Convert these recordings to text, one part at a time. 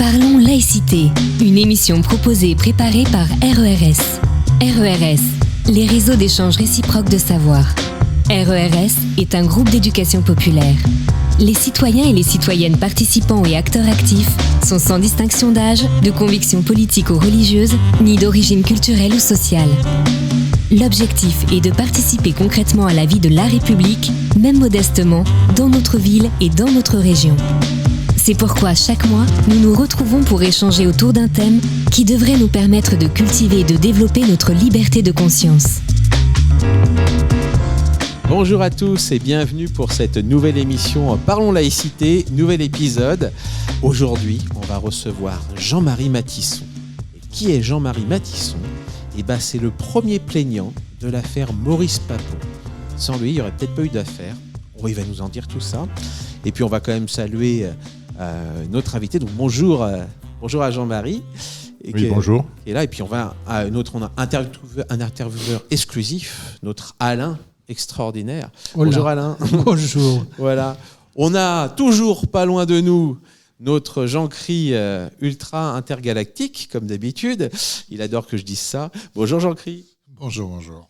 Parlons laïcité, une émission proposée et préparée par RERS. RERS, les réseaux d'échange réciproque de savoir. RERS est un groupe d'éducation populaire. Les citoyens et les citoyennes participants et acteurs actifs sont sans distinction d'âge, de conviction politique ou religieuse, ni d'origine culturelle ou sociale. L'objectif est de participer concrètement à la vie de la République, même modestement, dans notre ville et dans notre région. C'est pourquoi chaque mois, nous nous retrouvons pour échanger autour d'un thème qui devrait nous permettre de cultiver et de développer notre liberté de conscience. Bonjour à tous et bienvenue pour cette nouvelle émission Parlons laïcité, nouvel épisode. Aujourd'hui, on va recevoir Jean-Marie Matisson. Et qui est Jean-Marie Matisson ? C'est le premier plaignant de l'affaire Maurice Papon. Sans lui, il n'y aurait peut-être pas eu d'affaire. Il va nous en dire tout ça. Et puis, on va quand même saluer notre invité. Donc, bonjour à Jean-Marie. Bonjour. Qui est là. Et puis, on a un intervieweur exclusif, notre Alain, extraordinaire. Bonjour Alain. Bonjour. Voilà. On a toujours pas loin de nous notre Jean-Cry ultra intergalactique, comme d'habitude. Il adore que je dise ça. Bonjour Jean-Cry. Bonjour.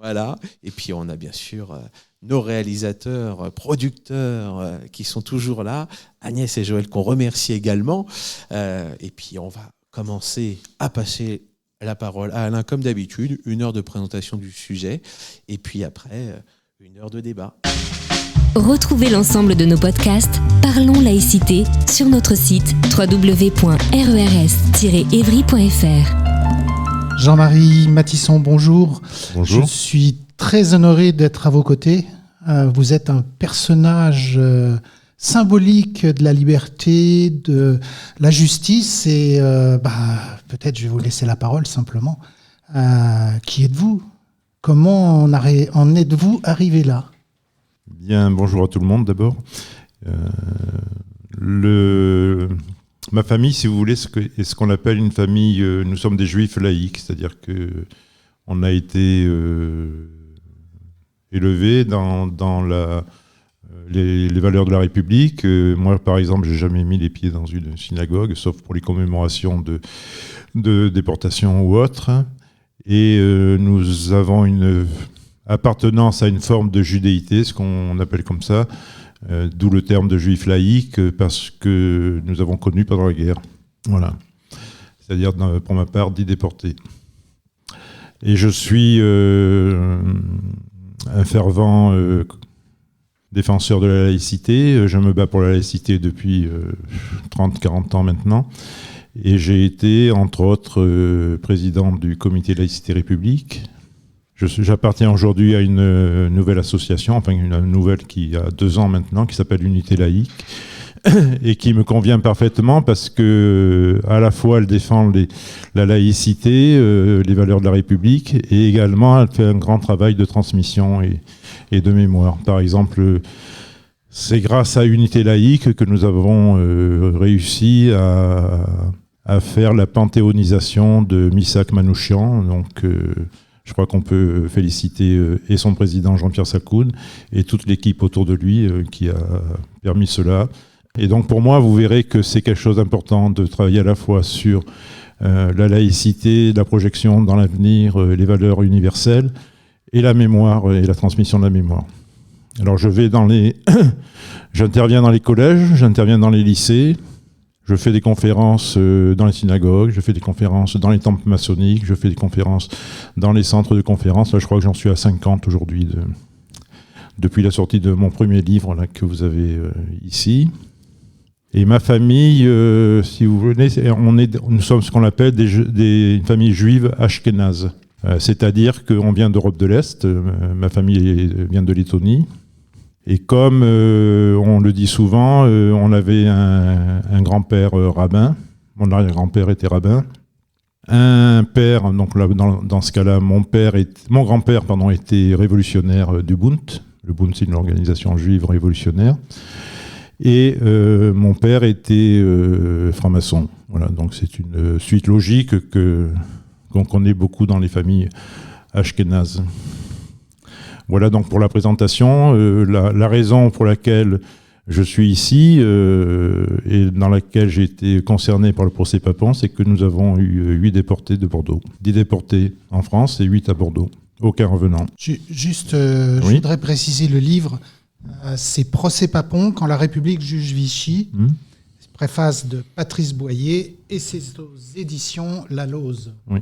Voilà. Et puis on a bien sûr nos réalisateurs, producteurs qui sont toujours là. Agnès et Joël qu'on remercie également. Et puis on va commencer à passer la parole à Alain comme d'habitude. 1 heure de présentation du sujet. Et puis après, 1 heure de débat. Retrouvez l'ensemble de nos podcasts Parlons laïcité sur notre site www.rers-evry.fr. Jean-Marie Matisson, bonjour. Bonjour. Je suis très honoré d'être à vos côtés. Vous êtes un personnage symbolique de la liberté, de la justice et peut-être je vais vous laisser la parole simplement. Qui êtes-vous ? Comment en êtes-vous arrivé là ? Bien, bonjour à tout le monde d'abord. Ma famille, si vous voulez, est ce qu'on appelle une famille, nous sommes des juifs laïcs, c'est-à-dire qu'on a été élevés dans les valeurs de la République. Moi, par exemple, j'ai jamais mis les pieds dans une synagogue, sauf pour les commémorations de déportation ou autres. Et nous avons une appartenance à une forme de judéité, ce qu'on appelle comme ça, d'où le terme de juif laïque, parce que nous avons connu pendant la guerre. Voilà. C'est-à-dire, pour ma part, 10 déportés. Et je suis un fervent défenseur de la laïcité. Je me bats pour la laïcité depuis 30-40 ans maintenant. Et j'ai été, entre autres, président du comité Laïcité République. J'appartiens aujourd'hui à une nouvelle association, enfin une nouvelle qui a 2 ans maintenant, qui s'appelle Unité Laïque, et qui me convient parfaitement parce que à la fois elle défend la laïcité, les valeurs de la République, et également elle fait un grand travail de transmission et de mémoire. Par exemple, c'est grâce à Unité Laïque que nous avons réussi à faire la panthéonisation de Missak Manouchian, donc je crois qu'on peut féliciter et son président Jean-Pierre Sakoun et toute l'équipe autour de lui qui a permis cela. Et donc pour moi, vous verrez que c'est quelque chose d'important de travailler à la fois sur la laïcité, la projection dans l'avenir, les valeurs universelles et la mémoire et la transmission de la mémoire. Alors j'interviens dans les collèges, j'interviens dans les lycées. Je fais des conférences dans les synagogues, je fais des conférences dans les temples maçonniques, je fais des conférences dans les centres de conférences. Là, je crois que j'en suis à 50 aujourd'hui, depuis la sortie de mon premier livre là, que vous avez ici. Et ma famille, si vous voulez, nous sommes ce qu'on appelle une famille juive ashkénaze. C'est-à-dire qu'on vient d'Europe de l'Est, ma famille vient de Lettonie. Et comme on le dit souvent, on avait un grand-père rabbin, mon arrière-grand-père était rabbin, un père, donc là, dans ce cas-là, mon grand-père était révolutionnaire du Bund. Le Bund, c'est une organisation juive révolutionnaire. Et mon père était franc-maçon. Voilà, donc c'est une suite logique qu'on connaît beaucoup dans les familles ashkénazes. Voilà donc pour la présentation. La raison pour laquelle je suis ici et dans laquelle j'ai été concerné par le procès Papon, c'est que nous avons eu 8 déportés de Bordeaux. 10 déportés en France et 8 à Bordeaux. Aucun revenant. Je voudrais préciser le livre. C'est Procès Papon, quand la République juge Vichy. Préface de Patrice Boyer et c'est aux éditions La Lose. Oui,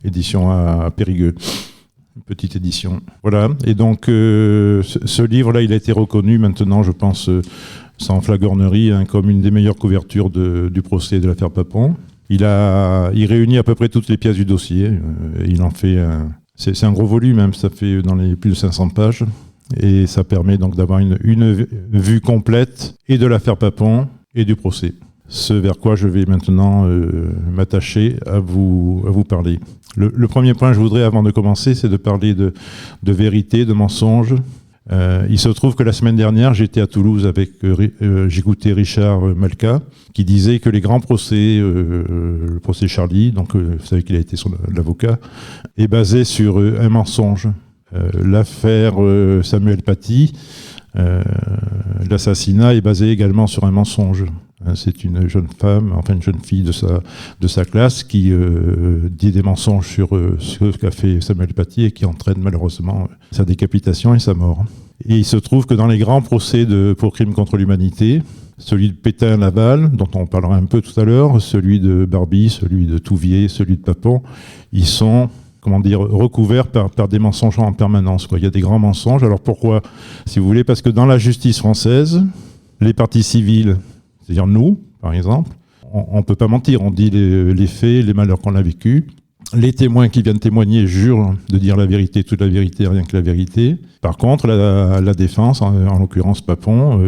édition à Périgueux. Une petite édition. Voilà, et donc ce livre-là, il a été reconnu maintenant, je pense, sans flagornerie, comme une des meilleures couvertures du procès de l'affaire Papon. Il réunit à peu près toutes les pièces du dossier. Il en fait c'est un gros volume, même, ça fait dans les plus de 500 pages. Et ça permet donc d'avoir une vue complète et de l'affaire Papon et du procès. Ce vers quoi je vais maintenant m'attacher à vous parler. Le premier point que je voudrais, avant de commencer, c'est de parler de vérité, de mensonge. Il se trouve que la semaine dernière, j'étais à Toulouse j'écoutais Richard Malka, qui disait que les grands procès, le procès Charlie, donc vous savez qu'il a été l'avocat, est basé sur un mensonge. L'affaire Samuel Paty, l'assassinat est basé également sur un mensonge. C'est une jeune femme, enfin une jeune fille de sa classe qui dit des mensonges sur ce qu'a fait Samuel Paty et qui entraîne malheureusement sa décapitation et sa mort. Et il se trouve que dans les grands procès pour crimes contre l'humanité, celui de Pétain-Laval, dont on parlera un peu tout à l'heure, celui de Barbie, celui de Touvier, celui de Papon, ils sont recouverts par des mensonges en permanence. Il y a des grands mensonges. Alors pourquoi ? Si vous voulez, parce que dans la justice française, les parties civiles, c'est-à-dire nous, par exemple, on ne peut pas mentir. On dit les faits, les malheurs qu'on a vécus. Les témoins qui viennent témoigner jurent de dire la vérité, toute la vérité, rien que la vérité. Par contre, la défense, en l'occurrence Papon,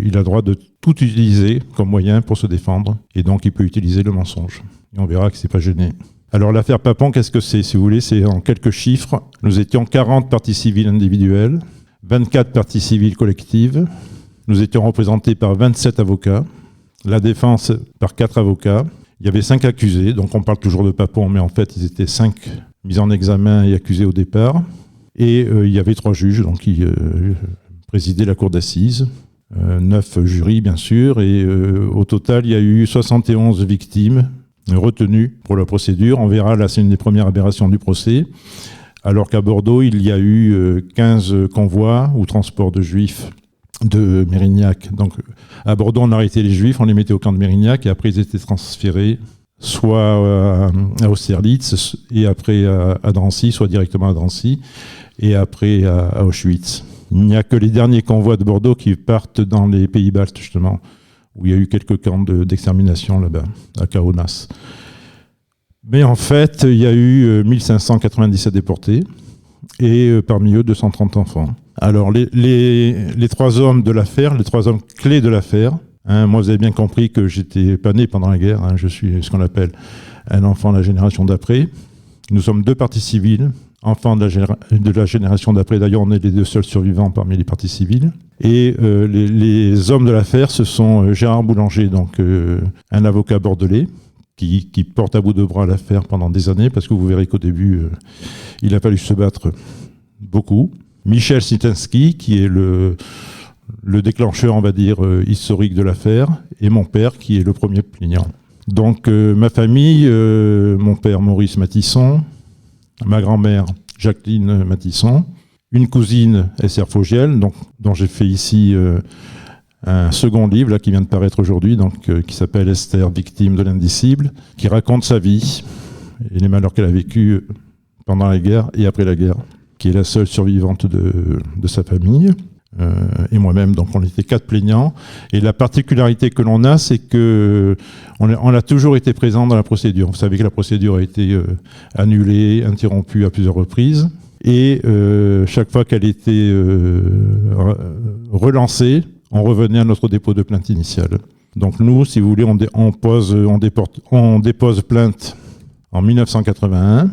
il a le droit de tout utiliser comme moyen pour se défendre. Et donc, il peut utiliser le mensonge. Et on verra que ce n'est pas gêné. Alors, l'affaire Papon, qu'est-ce que c'est ? Si vous voulez, c'est en quelques chiffres. Nous étions 40 parties civiles individuelles, 24 parties civiles collectives. Nous étions représentés par 27 avocats, la défense par 4 avocats. Il y avait 5 accusés, donc on parle toujours de Papon, mais en fait, ils étaient 5 mis en examen et accusés au départ. Et il y avait 3 juges donc, qui présidaient la cour d'assises, 9 jurys, bien sûr. Et au total, il y a eu 71 victimes retenues pour la procédure. On verra, là, c'est une des premières aberrations du procès. Alors qu'à Bordeaux, il y a eu 15 convois ou transports de juifs de Mérignac. Donc, à Bordeaux, on arrêtait les juifs, on les mettait au camp de Mérignac et après, ils étaient transférés soit à Austerlitz et après à Drancy, soit directement à Drancy et après à Auschwitz. Il n'y a que les derniers convois de Bordeaux qui partent dans les pays baltes, justement, où il y a eu quelques camps d'extermination là-bas, à Kaunas. Mais en fait, il y a eu 1597 déportés et parmi eux 230 enfants. Alors, les 3 hommes de l'affaire, les 3 hommes clés de l'affaire, moi vous avez bien compris que j'étais pas né pendant la guerre, je suis ce qu'on appelle un enfant de la génération d'après. Nous sommes 2 parties civiles, enfants de la génération d'après, d'ailleurs on est les 2 seuls survivants parmi les parties civiles. Et les hommes de l'affaire, ce sont Gérard Boulanger, donc un avocat bordelais, qui porte à bout de bras l'affaire pendant des années, parce que vous verrez qu'au début, il a fallu se battre beaucoup. Michel Sitensky, qui est le déclencheur, on va dire, historique de l'affaire, et mon père, qui est le premier plaignant. Donc, ma famille, mon père Maurice Matisson, ma grand-mère Jacqueline Matisson, une cousine Esther Fogiel, dont j'ai fait ici un second livre là, qui vient de paraître aujourd'hui, qui s'appelle Esther, victime de l'indicible, qui raconte sa vie et les malheurs qu'elle a vécus pendant la guerre et après la guerre, qui est la seule survivante de sa famille, et moi-même. Donc on était 4 plaignants. Et la particularité que l'on a, c'est que on a toujours été présent dans la procédure. Vous savez que la procédure a été annulée, interrompue à plusieurs reprises. Et chaque fois qu'elle était relancée, on revenait à notre dépôt de plainte initiale. Donc nous, si vous voulez, on dépose plainte en 1981.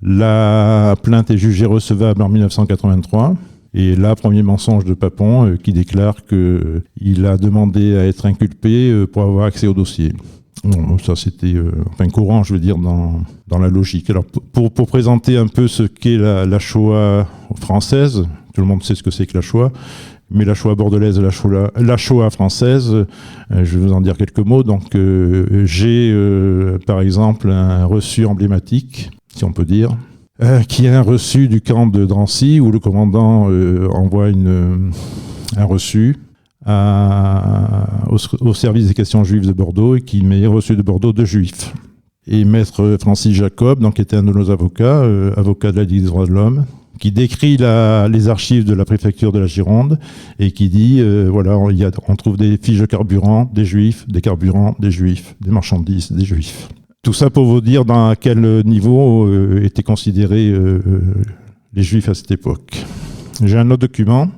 La plainte est jugée recevable en 1983. Et là, premier mensonge de Papon qui déclare qu'il a demandé à être inculpé pour avoir accès au dossier. Bon, ça, c'était courant, je veux dire, dans la logique. Alors, pour présenter un peu ce qu'est la Shoah française, tout le monde sait ce que c'est que la Shoah, Mais la Shoah bordelaise et la Shoah française, je vais vous en dire quelques mots. Donc, j'ai par exemple un reçu emblématique, si on peut dire, qui est un reçu du camp de Drancy, où le commandant envoie un reçu au service des questions juives de Bordeaux, et qui met reçu de Bordeaux 2 juifs. Et maître Francis Jacob, donc, était un de nos avocats, avocat de la Ligue des droits de l'homme, qui décrit les archives de la préfecture de la Gironde et qui dit, on trouve des fiches de carburant, des juifs, des carburants, des juifs, des marchandises, des juifs. Tout ça pour vous dire à quel niveau étaient considérés les juifs à cette époque. J'ai un autre document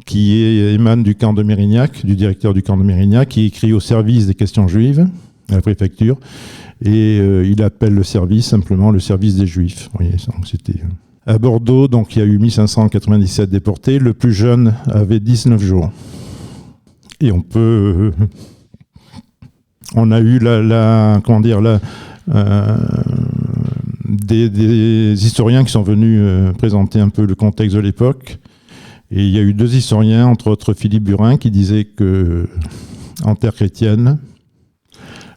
qui émane du camp de Mérignac, du directeur du camp de Mérignac, qui écrit au service des questions juives, à la préfecture, et il appelle le service simplement le service des juifs. Vous voyez, donc c'était... À Bordeaux, donc, il y a eu 1597 déportés. Le plus jeune avait 19 jours. Et on a eu des historiens qui sont venus présenter un peu le contexte de l'époque. Et il y a eu 2 historiens, entre autres Philippe Burin, qui disait que, en terre chrétienne,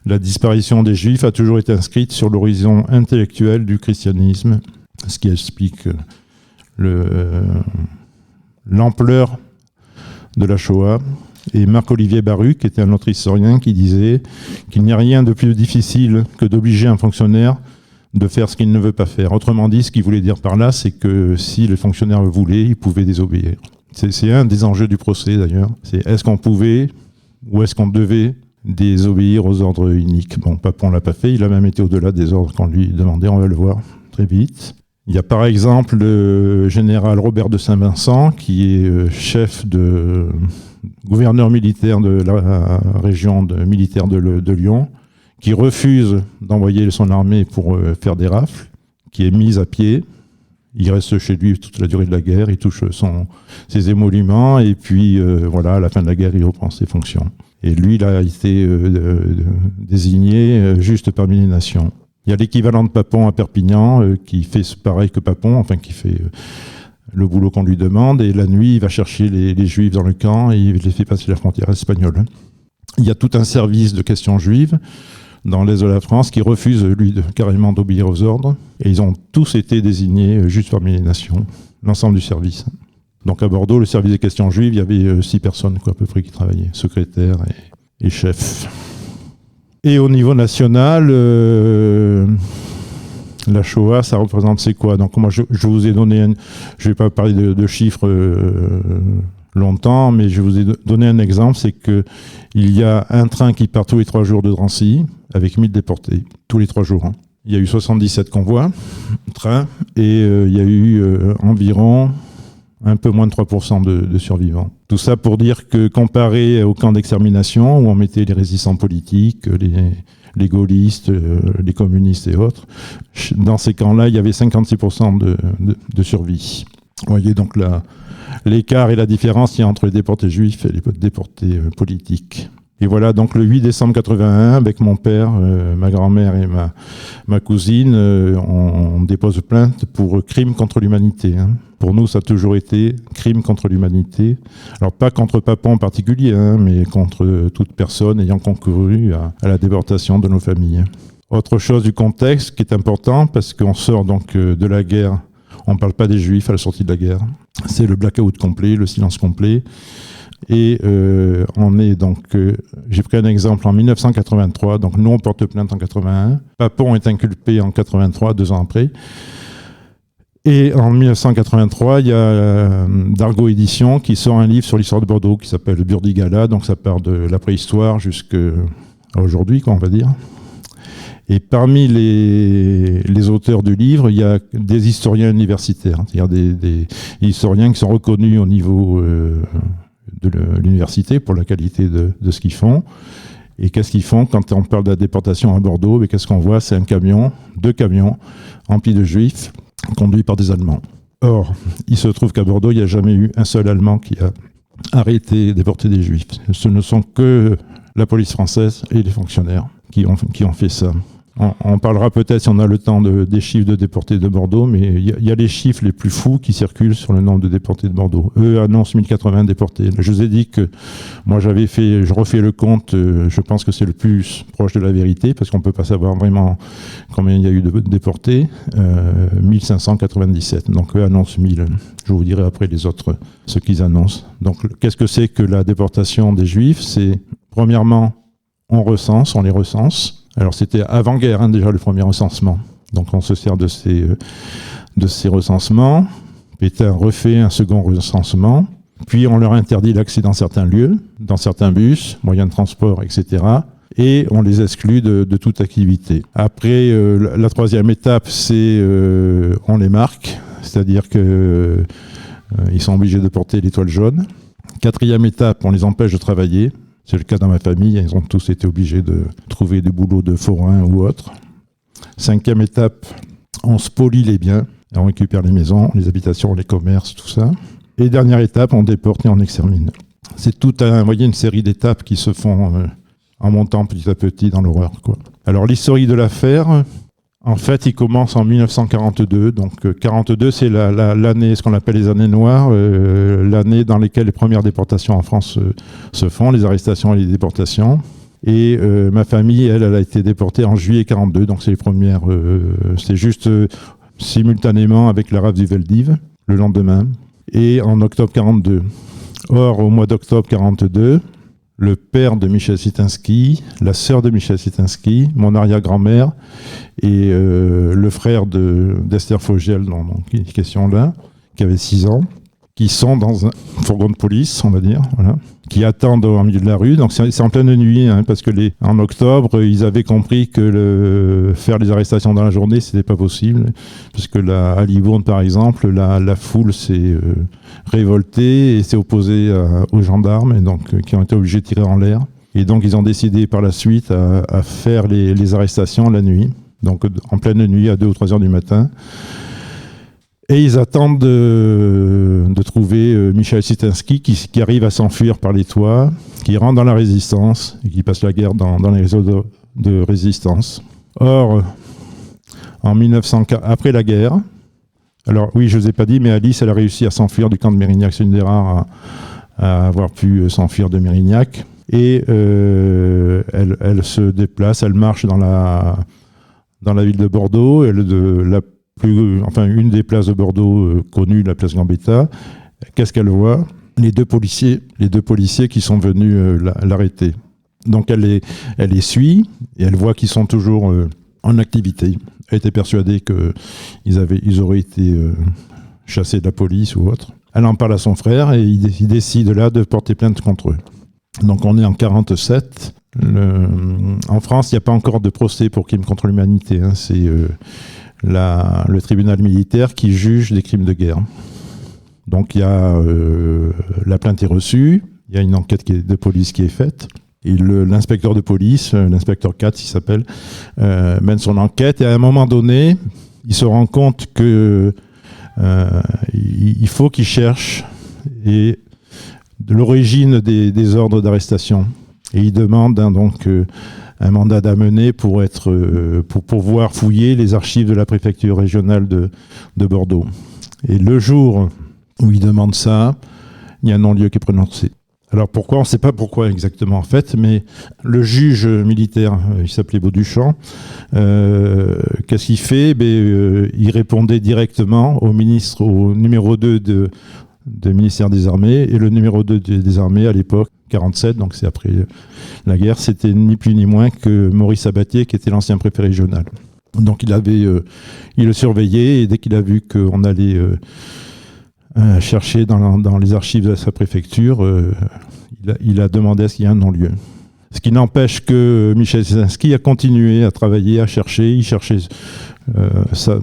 la disparition des Juifs a toujours été inscrite sur l'horizon intellectuel du christianisme, ce qui explique l'ampleur de la Shoah. Et Marc-Olivier Baruch, qui était un autre historien, qui disait qu'il n'y a rien de plus difficile que d'obliger un fonctionnaire de faire ce qu'il ne veut pas faire. Autrement dit, ce qu'il voulait dire par là, c'est que si le fonctionnaire le voulait, il pouvait désobéir. C'est un des enjeux du procès, d'ailleurs. C'est est-ce qu'on pouvait ou est-ce qu'on devait désobéir aux ordres uniques. Bon, Papon ne l'a pas fait, il a même été au-delà des ordres qu'on lui demandait, on va le voir très vite. Il y a par exemple le général Robert de Saint-Vincent, qui est gouverneur militaire de la région militaire de Lyon, qui refuse d'envoyer son armée pour faire des rafles, qui est mis à pied. Il reste chez lui toute la durée de la guerre, il touche ses émoluments, et puis à la fin de la guerre, il reprend ses fonctions. Et lui, il a été désigné juste parmi les nations. Il y a l'équivalent de Papon à Perpignan, qui fait pareil que Papon, enfin qui fait le boulot qu'on lui demande, et la nuit, il va chercher les Juifs dans le camp et il les fait passer la frontière espagnole. Il y a tout un service de questions juives dans l'est de la France qui refuse, lui, carrément d'obéir aux ordres, et ils ont tous été désignés juste parmi les nations, l'ensemble du service. Donc à Bordeaux, le service des questions juives, il y avait 6 personnes à peu près qui travaillaient, secrétaires et chefs. Et au niveau national, la Shoah, ça représente c'est quoi? Donc moi, je vous ai donné, je ne vais pas parler de chiffres longtemps, mais je vous ai donné un exemple, c'est qu'il y a un train qui part tous les 3 jours de Drancy, avec 1000 déportés, tous les 3 jours. Hein. Il y a eu 77 convois, trains, et il y a eu environ un peu moins de 3% de survivants. Tout ça pour dire que comparé au camp d'extermination, où on mettait les résistants politiques, les gaullistes, les communistes et autres, dans ces camps-là, il y avait 56% de survie. Vous voyez donc l'écart et la différence qu'il y a entre les déportés juifs et les déportés politiques. Et voilà, donc le 8 décembre 81, avec mon père, ma grand-mère et ma cousine, on dépose plainte pour crime contre l'humanité. Hein. Pour nous, ça a toujours été crime contre l'humanité. Alors pas contre Papon en particulier, hein, mais contre toute personne ayant concouru à la déportation de nos familles. Autre chose du contexte qui est important, parce qu'on sort donc de la guerre, on ne parle pas des Juifs à la sortie de la guerre. C'est le blackout complet, le silence complet. Et on est donc, j'ai pris un exemple en 1983, donc nous on porte plainte en 81. Papon est inculpé en 83, 2 ans après. Et en 1983, il y a Dargaud Éditions qui sort un livre sur l'histoire de Bordeaux qui s'appelle Burdigala, donc ça part de la préhistoire jusqu'à aujourd'hui, on va dire. Et parmi les auteurs du livre, il y a des historiens universitaires, c'est-à-dire des historiens qui sont reconnus au niveau de l'université pour la qualité de ce qu'ils font. Et qu'est-ce qu'ils font quand on parle de la déportation à Bordeaux? Et qu'est-ce qu'on voit? C'est 2 camions remplis de Juifs conduits par des Allemands. Or, il se trouve qu'à Bordeaux, il n'y a jamais eu un seul Allemand qui a arrêté et déporté des Juifs. Ce ne sont que la police française et les fonctionnaires qui ont fait ça. On parlera peut-être, si on a le temps, des chiffres de déportés de Bordeaux, mais il y a les chiffres les plus fous qui circulent sur le nombre de déportés de Bordeaux. Eux annoncent 1080 déportés. Je vous ai dit que moi je refais le compte, je pense que c'est le plus proche de la vérité, parce qu'on ne peut pas savoir vraiment combien il y a eu de déportés. 1597. Donc eux annoncent 1000. Je vous dirai après les autres, ce qu'ils annoncent. Donc qu'est-ce que c'est que la déportation des Juifs ? C'est, premièrement, on les recense. Alors c'était avant-guerre, déjà le premier recensement. Donc on se sert de ces recensements. Pétain refait un second recensement. Puis on leur interdit l'accès dans certains lieux, dans certains bus, moyens de transport, etc. Et on les exclut de toute activité. Après, la troisième étape, c'est on les marque, c'est-à-dire que ils sont obligés de porter l'étoile jaune. Quatrième étape, on les empêche de travailler. C'est le cas dans ma famille, ils ont tous été obligés de trouver des boulots de forain ou autre. Cinquième étape, on spolie les biens, on récupère les maisons, les habitations, les commerces, tout ça. Et dernière étape, on déporte et on extermine. C'est une série d'étapes qui se font en montant petit à petit dans l'horreur, quoi. Alors l'historique de l'affaire, en fait, il commence en 1942. Donc 42, c'est l'année, ce qu'on appelle les années noires, l'année dans laquelle les premières déportations en France se font, les arrestations et les déportations. Et ma famille, elle a été déportée en juillet 42. Donc c'est les premières, c'est juste simultanément avec la rafle du Veldiv, le lendemain, et en octobre 42. Or, au mois d'octobre 42, le père de Michel Sitansky, la sœur de Michel Sitansky, mon arrière-grand-mère et le frère d'Esther Fogel, dont il est question là, qui avait 6 ans, qui sont dans un fourgon de police, on va dire, voilà, qui attendent au milieu de la rue. Donc c'est en pleine nuit, parce que en octobre, ils avaient compris que faire les arrestations dans la journée, c'était pas possible, parce que à Livourne, par exemple, la foule s'est révoltée et s'est opposée aux gendarmes, et donc qui ont été obligés de tirer en l'air. Et donc ils ont décidé par la suite à faire les arrestations la nuit, donc en pleine nuit à 2 ou 3 heures du matin. Et ils attendent de trouver Michel Sitansky qui arrive à s'enfuir par les toits, qui rentre dans la résistance et qui passe la guerre dans les réseaux de résistance. Or, après la guerre, alors oui, je ne vous ai pas dit, mais Alice, elle a réussi à s'enfuir du camp de Mérignac. C'est une des rares à avoir pu s'enfuir de Mérignac. Et elle se déplace, elle marche dans la ville de Bordeaux, une des places de Bordeaux connues, la place Gambetta. Qu'est-ce qu'elle voit ? Les deux policiers qui sont venus l'arrêter. Donc elle les suit et elle voit qu'ils sont toujours en activité. Elle était persuadée qu'ils auraient été chassés de la police ou autre. Elle en parle à son frère et il décide là de porter plainte contre eux. Donc on est en 47. En France, il n'y a pas encore de procès pour crimes contre l'humanité. C'est le tribunal militaire qui juge des crimes de guerre. Donc il y a la plainte est reçue, il y a une enquête de police qui est faite, et l'inspecteur de police, l'inspecteur Katz il s'appelle, mène son enquête, et à un moment donné, il se rend compte que il faut qu'il cherche l'origine des ordres d'arrestation. Et il demande un mandat d'amener pour pouvoir fouiller les archives de la préfecture régionale de Bordeaux. Et le jour où il demande ça, il y a un non-lieu qui est prononcé. Alors pourquoi ? On ne sait pas pourquoi exactement en fait, mais le juge militaire, il s'appelait Bauduchamp, qu'est-ce qu'il fait ? Il répondait directement au numéro 2 du ministère des Armées, et le numéro 2 des Armées à l'époque, 47, donc c'est après la guerre, c'était ni plus ni moins que Maurice Sabatier, qui était l'ancien préfet régional. Donc il le surveillait, et dès qu'il a vu qu'on allait chercher dans les archives de sa préfecture, il a demandé à ce qu'il y ait un non-lieu. Ce qui n'empêche que Michel Sitansky a continué à travailler, à chercher. Il cherchait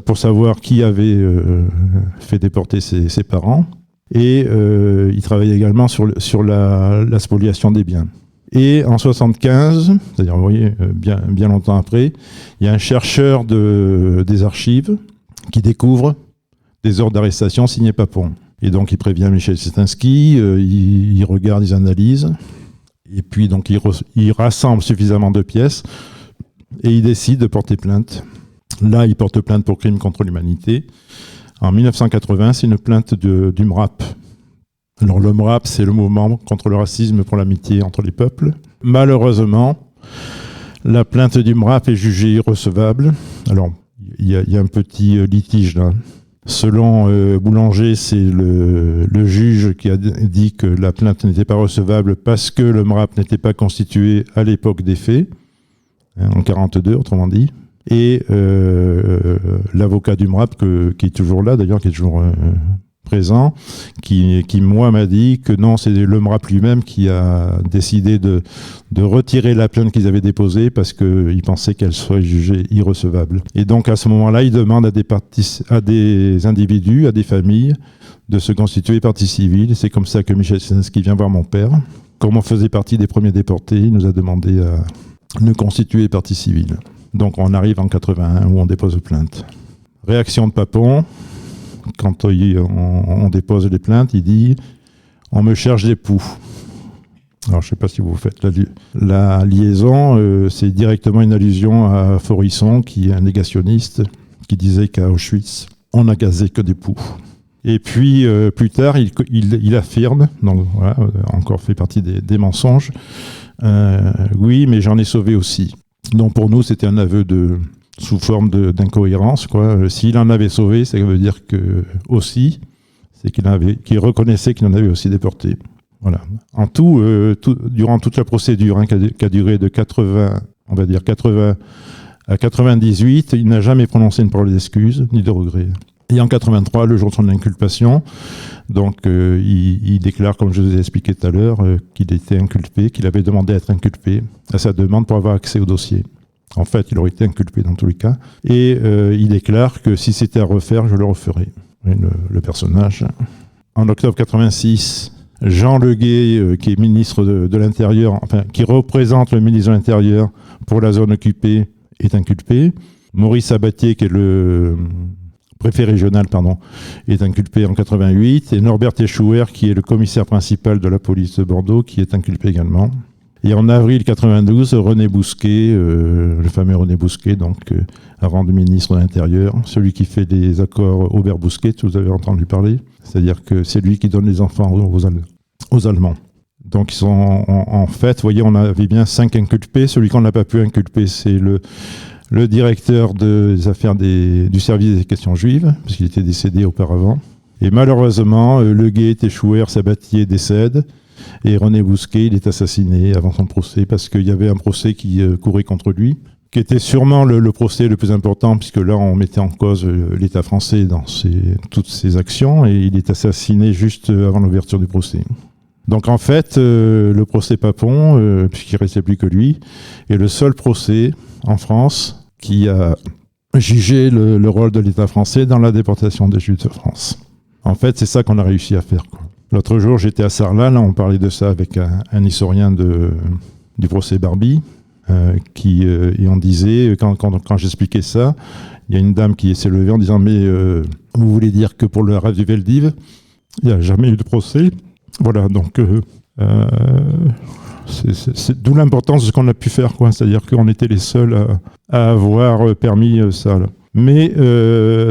pour savoir qui avait fait déporter ses parents. Et il travaillait également sur la spoliation des biens. Et en 1975, c'est-à-dire vous voyez, bien longtemps après, il y a un chercheur des archives qui découvre des ordres d'arrestation signés Papon. Et donc il prévient Michel Sitansky, il regarde, il analyse, et puis donc il rassemble suffisamment de pièces, et il décide de porter plainte. Là, il porte plainte pour crime contre l'humanité. En 1980, c'est une plainte du MRAP. Alors le MRAP, c'est le mouvement contre le racisme pour l'amitié entre les peuples. Malheureusement, la plainte du MRAP est jugée irrecevable. Alors, il y a un petit litige là. Selon Boulanger, c'est le juge qui a dit que la plainte n'était pas recevable parce que le MRAP n'était pas constitué à l'époque des faits, en 1942 autrement dit. Et l'avocat du MRAP, qui est toujours là d'ailleurs, qui est toujours présent, qui moi m'a dit que non, c'est le MRAP lui-même qui a décidé de retirer la plainte qu'ils avaient déposée parce qu'il pensait qu'elle serait jugée irrecevable. Et donc à ce moment-là, il demande à des individus, à des familles, de se constituer partie civile. Et c'est comme ça que Michel Cernuschi vient voir mon père. Comme on faisait partie des premiers déportés, il nous a demandé à nous constituer partie civile. Donc on arrive en 81 où on dépose plainte. Réaction de Papon. Quand on dépose les plaintes, il dit « on me cherche des poux ». Alors, je ne sais pas si vous faites la liaison, c'est directement une allusion à Forisson, qui est un négationniste, qui disait qu'à Auschwitz, on n'a gazé que des poux. Et puis, plus tard, il affirme, donc voilà, encore fait partie des mensonges, oui, mais j'en ai sauvé aussi. Donc, pour nous, c'était un aveu sous forme d'incohérence, quoi. S'il en avait sauvé, ça veut dire que aussi, c'est qu'il reconnaissait qu'il en avait aussi déporté. Voilà. En tout, durant toute la procédure, qui a duré de 80 à 98, il n'a jamais prononcé une parole d'excuse ni de regret. Et en 83, le jour de son inculpation, donc il déclare, comme je vous ai expliqué tout à l'heure, qu'il était inculpé, qu'il avait demandé à être inculpé à sa demande pour avoir accès au dossier. En fait, il aurait été inculpé dans tous les cas. Et il déclare que si c'était à refaire, je le referais. Le personnage. En octobre 86, Jean Leguet, qui est ministre de l'Intérieur, enfin, qui représente le ministre de l'Intérieur pour la zone occupée, est inculpé. Maurice Sabatier, qui est le préfet régional, est inculpé en 88. Et Norbert Échouer, qui est le commissaire principal de la police de Bordeaux, qui est inculpé également. Et en avril 92, René Bousquet, le fameux René Bousquet, donc à rang de ministre de l'Intérieur, celui qui fait des accords Aubert-Bousquet, vous avez entendu parler. C'est-à-dire que c'est lui qui donne les enfants aux Allemands. Donc ils sont en fait, vous voyez, on avait bien 5 inculpés. Celui qu'on n'a pas pu inculper, c'est le directeur des affaires du service des questions juives, parce qu'il était décédé auparavant. Et malheureusement, Leguet, Échouer, Sabatier décèdent. Et René Bousquet, il est assassiné avant son procès parce qu'il y avait un procès qui courait contre lui, qui était sûrement le procès le plus important, puisque là, on mettait en cause l'État français dans toutes ses actions, et il est assassiné juste avant l'ouverture du procès. Donc en fait, le procès Papon, puisqu'il ne restait plus que lui, est le seul procès en France qui a jugé le rôle de l'État français dans la déportation des Juifs de France. En fait, c'est ça qu'on a réussi à faire, quoi. L'autre jour, j'étais à Sarlat, là, on parlait de ça avec un historien du procès Barbie, et on disait, quand j'expliquais ça, il y a une dame qui s'est levée en disant « Mais vous voulez dire que pour le rêve du Veldiv, il n'y a jamais eu de procès ?» Voilà, donc c'est d'où l'importance de ce qu'on a pu faire, quoi. C'est-à-dire qu'on était les seuls à avoir permis ça, là. Mais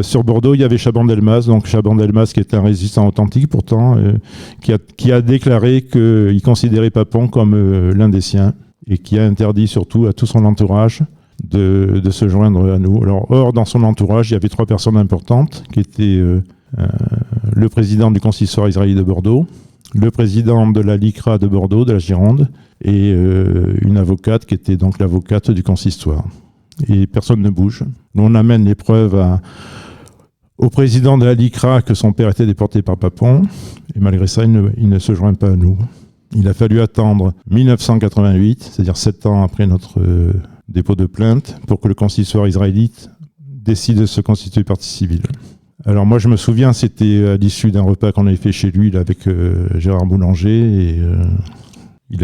sur Bordeaux, il y avait Chaban-Delmas, donc Chaban-Delmas qui est un résistant authentique pourtant, qui a déclaré qu'il considérait Papon comme l'un des siens et qui a interdit surtout à tout son entourage de se joindre à nous. Alors, or, dans son entourage, il y avait 3 personnes importantes qui étaient le président du consistoire israélien de Bordeaux, le président de la LICRA de Bordeaux, de la Gironde, et une avocate qui était donc l'avocate du consistoire. Et personne ne bouge. Nous, on amène les preuves au président de la LICRA que son père était déporté par Papon, et malgré ça, il ne se joint pas à nous. Il a fallu attendre 1988, c'est-à-dire 7 ans après notre dépôt de plainte, pour que le consistoire israélite décide de se constituer partie civile. Alors moi, je me souviens, c'était à l'issue d'un repas qu'on avait fait chez lui là, avec Gérard Boulanger, et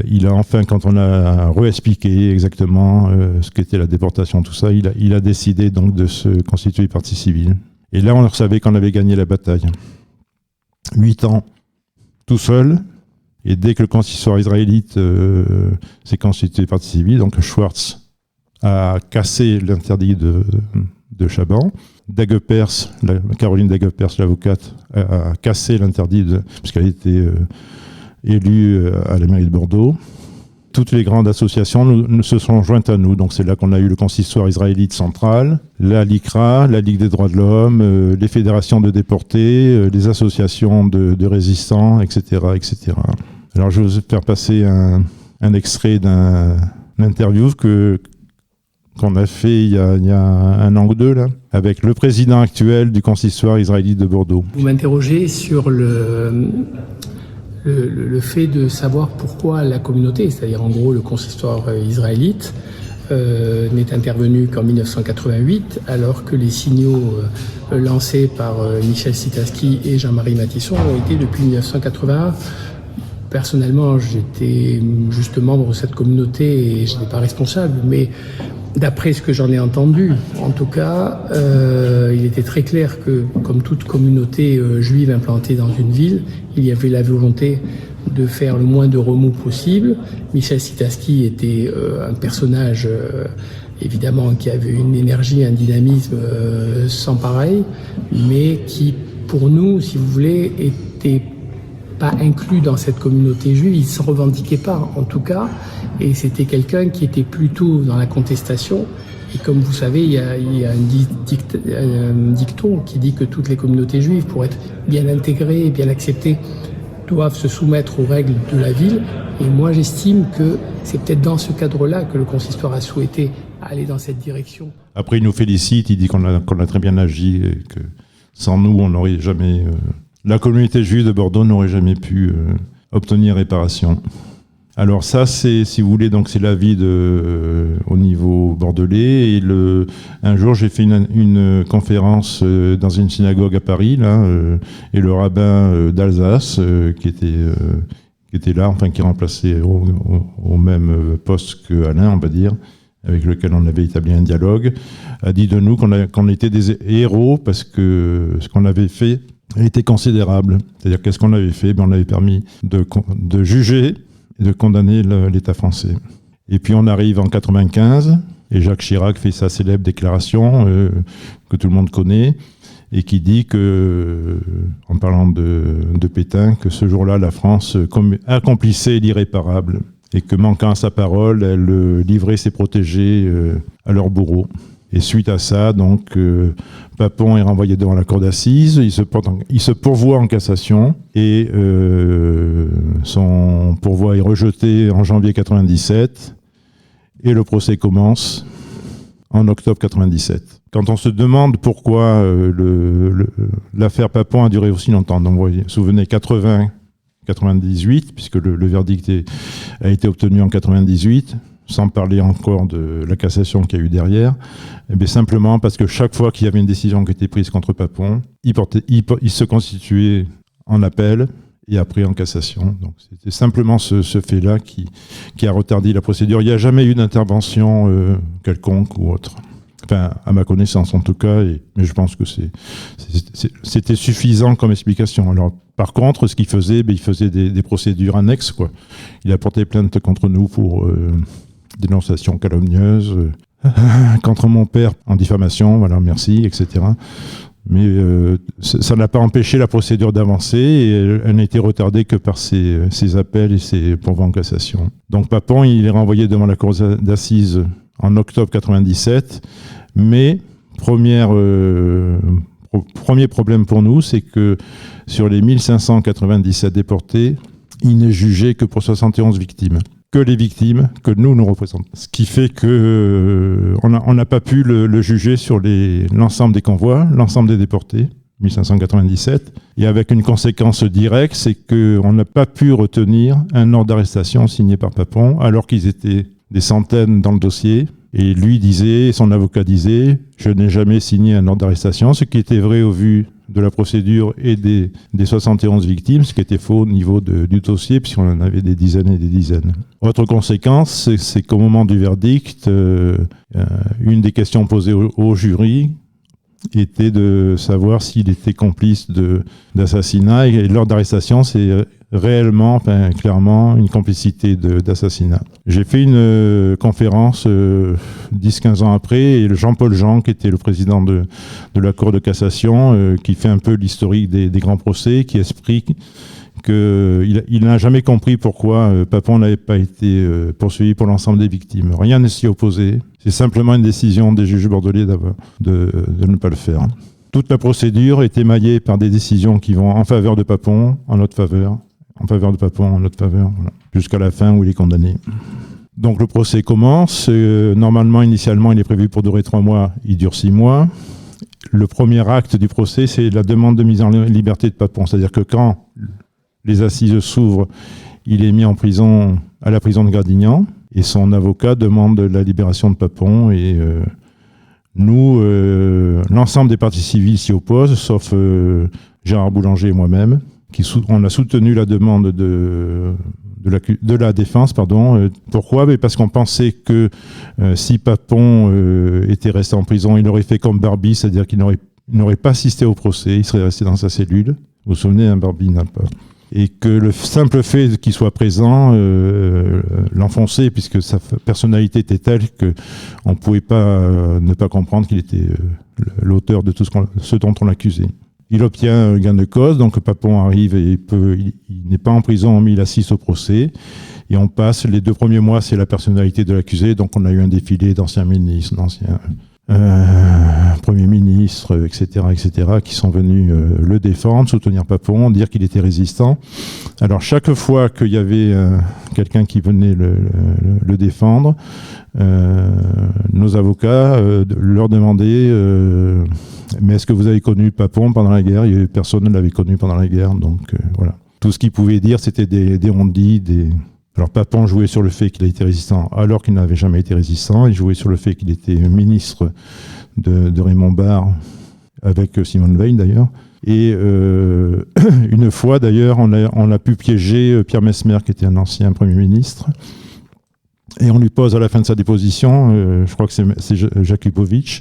il a enfin, quand on a réexpliqué exactement ce qu'était la déportation, tout ça, il a décidé donc de se constituer partie civile. Et là, on savait qu'on avait gagné la bataille. 8 ans, tout seul, et dès que le consistoire israélite s'est constitué partie civile, donc Schwartz a cassé l'interdit de Chaban. Caroline Dagepers, l'avocate, a cassé l'interdit puisqu'elle a été élue à la mairie de Bordeaux. Toutes les grandes associations se sont jointes à nous. Donc c'est là qu'on a eu le consistoire israélite central, la LICRA, la Ligue des droits de l'homme, les fédérations de déportés, les associations de résistants, etc., etc. Alors je vais vous faire passer un extrait d'une interview qu'on a fait il y a un an ou deux, là, avec le président actuel du consistoire israélite de Bordeaux. Vous m'interrogez sur le fait de savoir pourquoi la communauté, c'est-à-dire en gros le consistoire israélite, n'est intervenu qu'en 1988, alors que les signaux lancés par Michel Sitaski et Jean-Marie Matisson ont été depuis 1981. Personnellement, j'étais juste membre de cette communauté et je n'étais pas responsable, mais d'après ce que j'en ai entendu, en tout cas, il était très clair que, comme toute communauté juive implantée dans une ville, il y avait la volonté de faire le moins de remous possible. Michel Sitaski était un personnage, évidemment, qui avait une énergie, un dynamisme sans pareil, mais qui, pour nous, si vous voulez, était pas inclus dans cette communauté juive, il ne se revendiquait pas, en tout cas, et c'était quelqu'un qui était plutôt dans la contestation. Et comme vous savez, il y a un dicton qui dit que toutes les communautés juives, pour être bien intégrées et bien acceptées, doivent se soumettre aux règles de la ville. Et moi, j'estime que c'est peut-être dans ce cadre-là que le consistoire a souhaité aller dans cette direction. Après, il nous félicite, il dit qu'on a très bien agi et que sans nous, on n'aurait jamais... la communauté juive de Bordeaux n'aurait jamais pu obtenir réparation. Alors ça, c'est, si vous voulez, donc c'est l'avis au niveau bordelais. Et un jour, j'ai fait une conférence dans une synagogue à Paris, là, et le rabbin d'Alsace, qui était là, enfin qui remplaçait au même poste que Alain, on va dire, avec lequel on avait établi un dialogue, a dit de nous qu'on était des héros parce que ce qu'on avait fait était considérable. C'est-à-dire qu'est-ce qu'on avait fait? On avait permis de juger et de condamner l'État français. Et puis on arrive en 95, et Jacques Chirac fait sa célèbre déclaration que tout le monde connaît, et qui dit que, en parlant de Pétain, que ce jour-là, la France accomplissait l'irréparable, et que, manquant à sa parole, elle livrait ses protégés à leur bourreau. Et suite à ça, donc, Papon est renvoyé devant la cour d'assises, il se pourvoit en cassation, et son pourvoi est rejeté en janvier 97, et le procès commence en octobre 97. Quand on se demande pourquoi l'affaire Papon a duré aussi longtemps, donc vous vous souvenez, 98, puisque le verdict a été obtenu en 98, sans parler encore de la cassation qu'il y a eu derrière, mais simplement parce que chaque fois qu'il y avait une décision qui était prise contre Papon, il se constituait en appel et après en cassation. Donc c'était simplement ce fait-là qui a retardé la procédure. Il n'y a jamais eu d'intervention quelconque ou autre. Enfin, à ma connaissance en tout cas, mais je pense que c'était suffisant comme explication. Alors, par contre, ce qu'il faisait, il faisait des procédures annexes, quoi. Il a porté plainte contre nous pour dénonciation calomnieuse, contre mon père en diffamation, voilà, merci, etc. Mais ça n'a pas empêché la procédure d'avancer et elle n'a été retardée que par ses appels et ses pourvois en cassation. Donc Papon, il est renvoyé devant la cour d'assises en octobre 97, mais premier problème pour nous, c'est que sur les 1597 déportés, il n'est jugé que pour 71 victimes. Que les victimes que nous représentons. Ce qui fait que on n'a pas pu le juger sur l'ensemble des convois, l'ensemble des déportés, 1597. Et avec une conséquence directe, c'est qu'on n'a pas pu retenir un ordre d'arrestation signé par Papon, alors qu'ils étaient des centaines dans le dossier. Et lui disait, son avocat disait, je n'ai jamais signé un ordre d'arrestation, ce qui était vrai au vu de la procédure et des 71 victimes, ce qui était faux au niveau du dossier, puisqu'on en avait des dizaines et des dizaines. Autre conséquence, c'est qu'au moment du verdict, une des questions posées au jury était de savoir s'il était complice d'assassinat, et l'ordre d'arrestation réellement, clairement, une complicité d'assassinat. J'ai fait une conférence 10-15 ans après, et Jean-Paul Jean, qui était le président de la Cour de cassation, qui fait un peu l'historique des grands procès, qui explique qu'il n'a jamais compris pourquoi Papon n'avait pas été poursuivi pour l'ensemble des victimes. Rien ne s'y opposait. C'est simplement une décision des juges bordelais de ne pas le faire. Toute la procédure est émaillée par des décisions qui vont en faveur de Papon, en notre faveur, en faveur de Papon, en notre faveur, voilà, jusqu'à la fin où il est condamné. Donc le procès commence. Normalement, initialement, il est prévu pour durer 3 mois. Il dure 6 mois. Le premier acte du procès, c'est la demande de mise en liberté de Papon. C'est-à-dire que quand les assises s'ouvrent, il est mis en prison, à la prison de Gradignan, et son avocat demande la libération de Papon. Et nous, l'ensemble des parties civiles s'y opposent, sauf Gérard Boulanger et moi-même, on a soutenu la demande de la défense. Pourquoi ? Parce qu'on pensait que si Papon était resté en prison, il aurait fait comme Barbie, c'est-à-dire qu'il n'aurait pas assisté au procès, il serait resté dans sa cellule. Vous vous souvenez, Barbie n'a pas. Et que le simple fait qu'il soit présent l'enfonçait, puisque sa personnalité était telle qu'on ne pouvait pas ne pas comprendre qu'il était l'auteur de tout ce dont on l'accusait. Il obtient un gain de cause, donc Papon arrive et il n'est pas en prison, mais il assiste au procès. Et on passe, les 2 premiers mois, c'est la personnalité de l'accusé, donc on a eu un défilé d'anciens ministres, d'anciens premiers ministres, etc., qui sont venus le défendre, soutenir Papon, dire qu'il était résistant. Alors chaque fois qu'il y avait quelqu'un qui venait le défendre, nos avocats leur demandaient mais est-ce que vous avez connu Papon pendant la guerre ? Personne ne l'avait connu pendant la guerre, donc voilà. Tout ce qu'ils pouvaient dire, c'était des on-dit, Alors Papon jouait sur le fait qu'il a été résistant alors qu'il n'avait jamais été résistant. Il jouait sur le fait qu'il était ministre de Raymond Barre, avec Simone Veil d'ailleurs. Et une fois d'ailleurs, on a pu piéger Pierre Messmer, qui était un ancien Premier ministre. Et on lui pose à la fin de sa déposition, je crois que c'est Jakubowicz,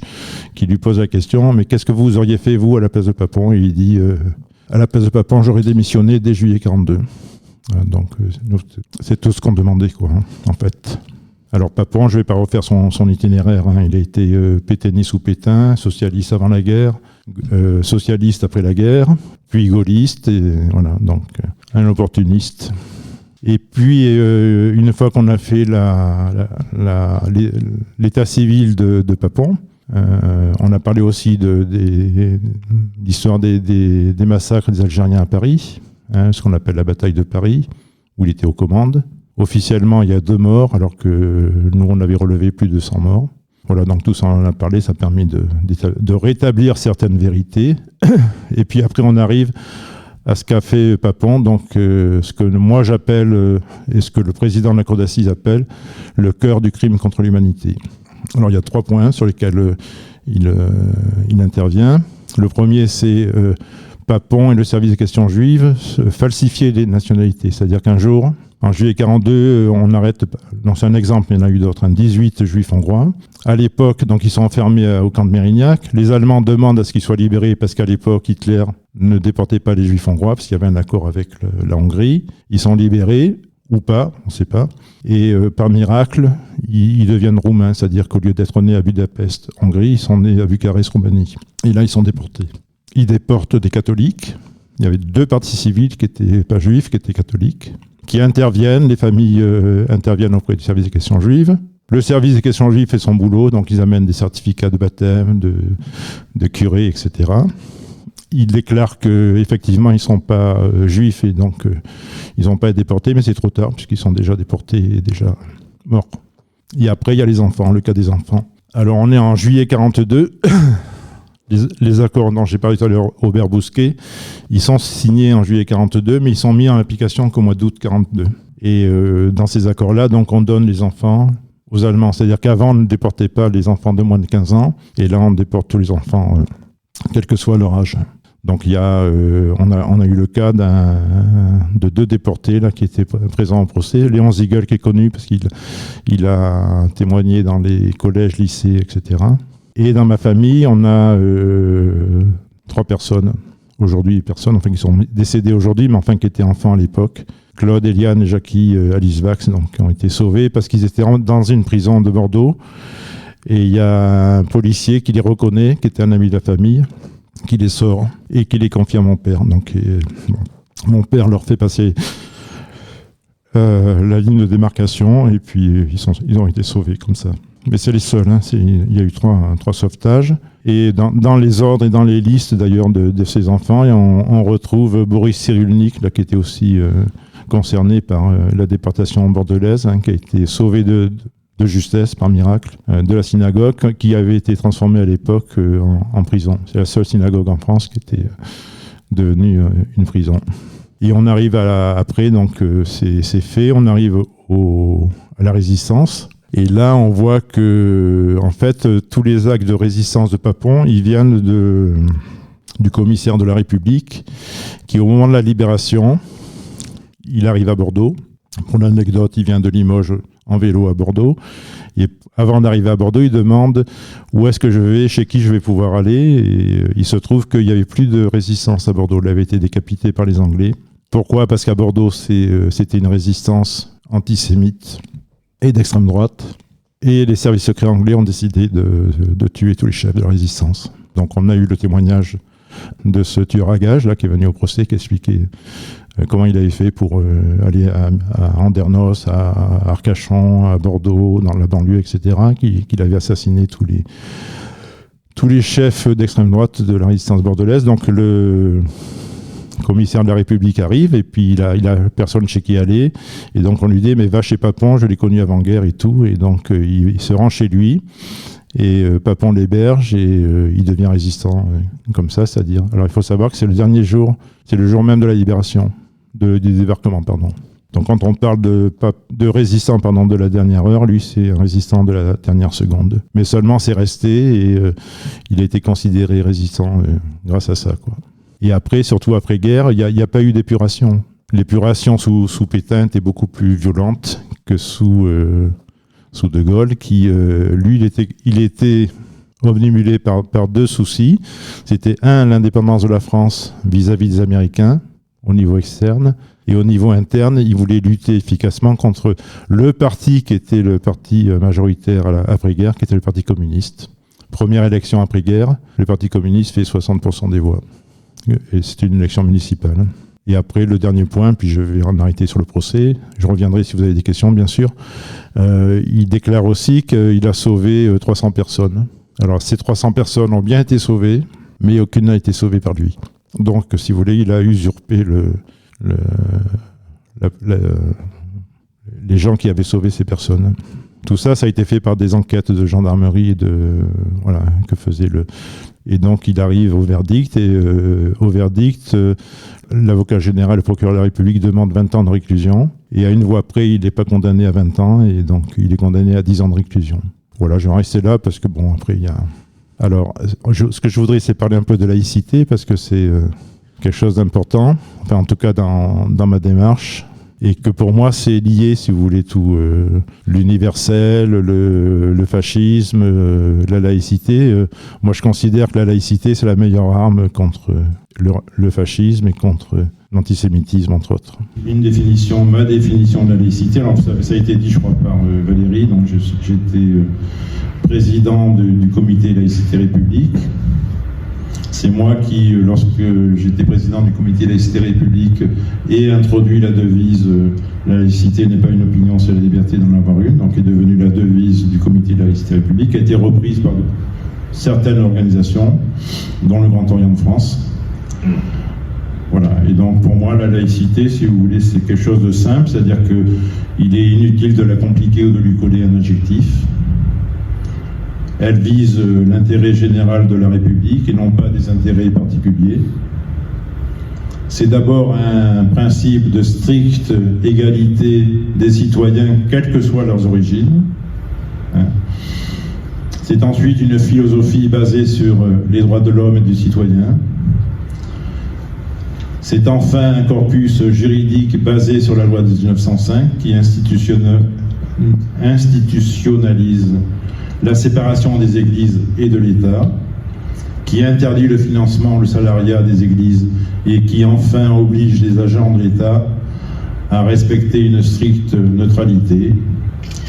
qui lui pose la question, mais qu'est-ce que vous auriez fait, vous, à la place de Papon ? Et il dit, à la place de Papon, j'aurais démissionné dès juillet 42. Donc, c'est tout ce qu'on demandait, quoi, en fait. Alors, Papon, je ne vais pas refaire son itinéraire. Il a été pétainiste ou Pétain, socialiste avant la guerre, socialiste après la guerre, puis gaulliste, et voilà, donc un opportuniste. Et puis, une fois qu'on a fait l'état civil de Papon, on a parlé aussi de l'histoire des massacres des Algériens à Paris, ce qu'on appelle la bataille de Paris, où il était aux commandes. Officiellement, il y a 2 morts, alors que nous, on avait relevé plus de 100 morts. Voilà, donc tout ça, on en a parlé, ça a permis de rétablir certaines vérités. Et puis après, on arrive à ce qu'a fait Papon, donc ce que moi j'appelle, et ce que le président de la Cour d'assises appelle, le cœur du crime contre l'humanité. Alors il y a 3 points sur lesquels il intervient. Le premier, c'est Papon et le service des questions juives falsifier les nationalités. C'est-à-dire qu'un jour, en juillet 42, on arrête, non, c'est un exemple, il y en a eu d'autres, 18 juifs hongrois. À l'époque, donc ils sont enfermés au camp de Mérignac. Les Allemands demandent à ce qu'ils soient libérés parce qu'à l'époque, Hitler ne déportait pas les juifs hongrois parce qu'il y avait un accord avec la Hongrie. Ils sont libérés, ou pas, on ne sait pas. Et par miracle, ils deviennent roumains, c'est-à-dire qu'au lieu d'être nés à Budapest, Hongrie, ils sont nés à Bucarest, Roumanie. Et là, ils sont déportés. Ils déportent des catholiques. Il y avait 2 parties civiles qui n'étaient pas juifs, qui étaient catholiques, qui interviennent, les familles interviennent auprès du service des questions juives. Le service des questions juives fait son boulot, donc ils amènent des certificats de baptême, de curés, etc. Ils déclarent qu'effectivement, ils ne sont pas juifs et donc ils n'ont pas été déportés, mais c'est trop tard, puisqu'ils sont déjà déportés et déjà morts. Et après, il y a les enfants, le cas des enfants. Alors, on est en juillet 42. Les accords dont j'ai parlé tout à l'heure, Aubert Bousquet, ils sont signés en juillet 42, mais ils sont mis en application qu'au mois d'août 42. Et dans ces accords-là, donc, on donne les enfants aux Allemands. C'est-à-dire qu'avant, on ne déportait pas les enfants de moins de 15 ans, et là, on déporte tous les enfants, quel que soit leur âge. Donc, on a eu le cas de 2 déportés là, qui étaient présents au procès. Léon Ziegel, qui est connu parce qu'il a témoigné dans les collèges, lycées, etc. Et dans ma famille, on a 3 personnes aujourd'hui personne, enfin qui sont décédés aujourd'hui, mais enfin qui étaient enfants à l'époque. Claude, Eliane et Jackie Alice Vax, donc, qui ont été sauvés parce qu'ils étaient dans une prison de Bordeaux. Et il y a un policier qui les reconnaît, qui était un ami de la famille, qui les sort et qui les confie à mon père. Donc, mon père leur fait passer la ligne de démarcation et puis ils ont été sauvés comme ça. Mais c'est les seuls, hein. Il y a eu trois sauvetages. Et dans les ordres et dans les listes d'ailleurs de ces enfants, on retrouve Boris Cyrulnik, là, qui était aussi concerné par la déportation bordelaise, hein, qui a été sauvé de justesse, par miracle, de la synagogue, qui avait été transformée à l'époque en prison. C'est la seule synagogue en France qui était devenue une prison. Et on arrive après, donc c'est fait, on arrive à la résistance. Et là, on voit que, en fait, tous les actes de résistance de Papon, ils viennent du commissaire de la République, qui, au moment de la libération, il arrive à Bordeaux. Pour l'anecdote, il vient de Limoges en vélo à Bordeaux. Et avant d'arriver à Bordeaux, il demande où est-ce que je vais, chez qui je vais pouvoir aller. Et il se trouve qu'il n'y avait plus de résistance à Bordeaux. Il avait été décapité par les Anglais. Pourquoi ? Parce qu'à Bordeaux, c'était une résistance antisémite et d'extrême droite. Et les services secrets anglais ont décidé de tuer tous les chefs de la résistance. Donc on a eu le témoignage de ce tueur à gages là, qui est venu au procès, qui expliquait comment il avait fait pour aller à Andernos, à Arcachon, à Bordeaux, dans la banlieue, etc., qu'il avait assassiné tous les chefs d'extrême droite de la résistance bordelaise. Donc le commissaire de la République arrive et puis il a personne chez qui aller. Et donc on lui dit, mais va chez Papon, je l'ai connu avant-guerre et tout. Et donc il se rend chez lui. Et Papon l'héberge et il devient résistant comme ça, c'est-à-dire. Alors il faut savoir que c'est le dernier jour, c'est le jour même de la libération, du débarquement, pardon. Donc quand on parle de résistant de la dernière heure, lui c'est un résistant de la dernière seconde. Mais seulement c'est resté et il a été considéré résistant grâce à ça, quoi. Et après, surtout après-guerre, il n'y a pas eu d'épuration. L'épuration sous Pétain était beaucoup plus violente que sous De Gaulle, qui, lui, il était omnibulé par deux soucis. C'était l'indépendance de la France vis-à-vis des Américains, au niveau externe, et au niveau interne, il voulait lutter efficacement contre le parti qui était le parti majoritaire après-guerre, qui était le Parti communiste. Première élection après-guerre, le Parti communiste fait 60% des voix. Et c'est une élection municipale. Et après, le dernier point, puis je vais en arrêter sur le procès, je reviendrai si vous avez des questions, bien sûr. Il déclare aussi qu'il a sauvé 300 personnes. Alors, ces 300 personnes ont bien été sauvées, mais aucune n'a été sauvée par lui. Donc, si vous voulez, il a usurpé les gens qui avaient sauvé ces personnes. Tout ça, ça a été fait par des enquêtes de gendarmerie que faisait Et donc, il arrive au verdict, et au verdict, l'avocat général, le procureur de la République demande 20 ans de réclusion, et à une voix près, il n'est pas condamné à 20 ans, et donc il est condamné à 10 ans de réclusion. Voilà, je vais rester là, parce que bon, après, il y a... Alors, ce que je voudrais, c'est parler un peu de laïcité, parce que c'est quelque chose d'important, enfin, en tout cas, dans ma démarche. Et que pour moi, c'est lié, si vous voulez, tout l'universel, le fascisme, la laïcité. Moi, je considère que la laïcité, c'est la meilleure arme contre le fascisme et contre l'antisémitisme, entre autres. Ma définition de la laïcité, alors ça a été dit, je crois, par Valérie. Donc, j'étais président du comité Laïcité République. C'est moi qui, lorsque j'étais président du comité Laïcité République, ai introduit la devise « La laïcité n'est pas une opinion, c'est la liberté d'en avoir une », donc est devenue la devise du comité Laïcité République, qui a été reprise par certaines organisations, dont le Grand Orient de France. Voilà, et donc pour moi, la laïcité, si vous voulez, c'est quelque chose de simple, c'est-à-dire qu'il est inutile de la compliquer ou de lui coller un adjectif. Elle vise l'intérêt général de la République et non pas des intérêts particuliers. C'est d'abord un principe de stricte égalité des citoyens, quelles que soient leurs origines. C'est ensuite une philosophie basée sur les droits de l'homme et du citoyen. C'est enfin un corpus juridique basé sur la loi de 1905 qui institutionnalise la séparation des églises et de l'État, qui interdit le financement, le salariat des églises et qui enfin oblige les agents de l'État à respecter une stricte neutralité.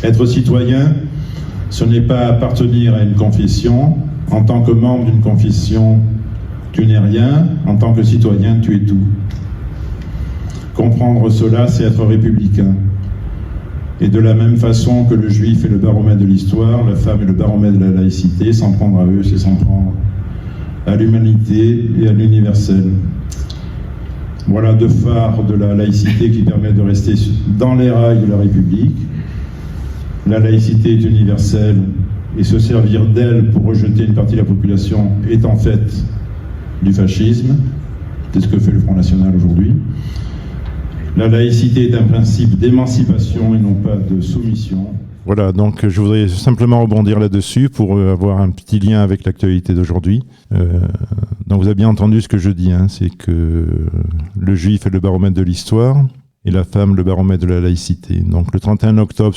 Être citoyen, ce n'est pas appartenir à une confession. En tant que membre d'une confession, tu n'es rien. En tant que citoyen, tu es tout. Comprendre cela, c'est être républicain. Et de la même façon que le juif est le baromètre de l'histoire, la femme est le baromètre de la laïcité. S'en prendre à eux, c'est s'en prendre à l'humanité et à l'universel. Voilà deux phares de la laïcité qui permettent de rester dans les rails de la République. La laïcité est universelle et se servir d'elle pour rejeter une partie de la population est en fait du fascisme. C'est ce que fait le Front National aujourd'hui. La laïcité est un principe d'émancipation et non pas de soumission. Voilà, donc je voudrais simplement rebondir là-dessus pour avoir un petit lien avec l'actualité d'aujourd'hui. Donc vous avez bien entendu ce que je dis, c'est que le juif est le baromètre de l'histoire et la femme le baromètre de la laïcité. Donc le 31 octobre,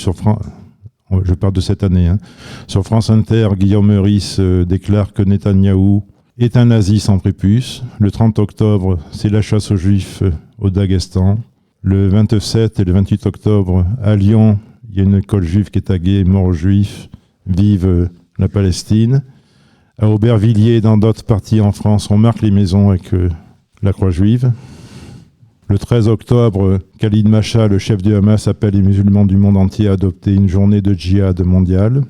je parle de cette année, sur France Inter, Guillaume Meurice déclare que Netanyahou est un nazi sans prépuce. Le 30 octobre, c'est la chasse aux juifs au Daghestan. Le 27 et le 28 octobre, à Lyon, il y a une école juive qui est taguée « Mort aux Juifs, vive la Palestine ». À Aubervilliers et dans d'autres parties en France, on marque les maisons avec la croix juive. Le 13 octobre, Khalid Macha, le chef du Hamas, appelle les musulmans du monde entier à adopter une journée de djihad mondiale.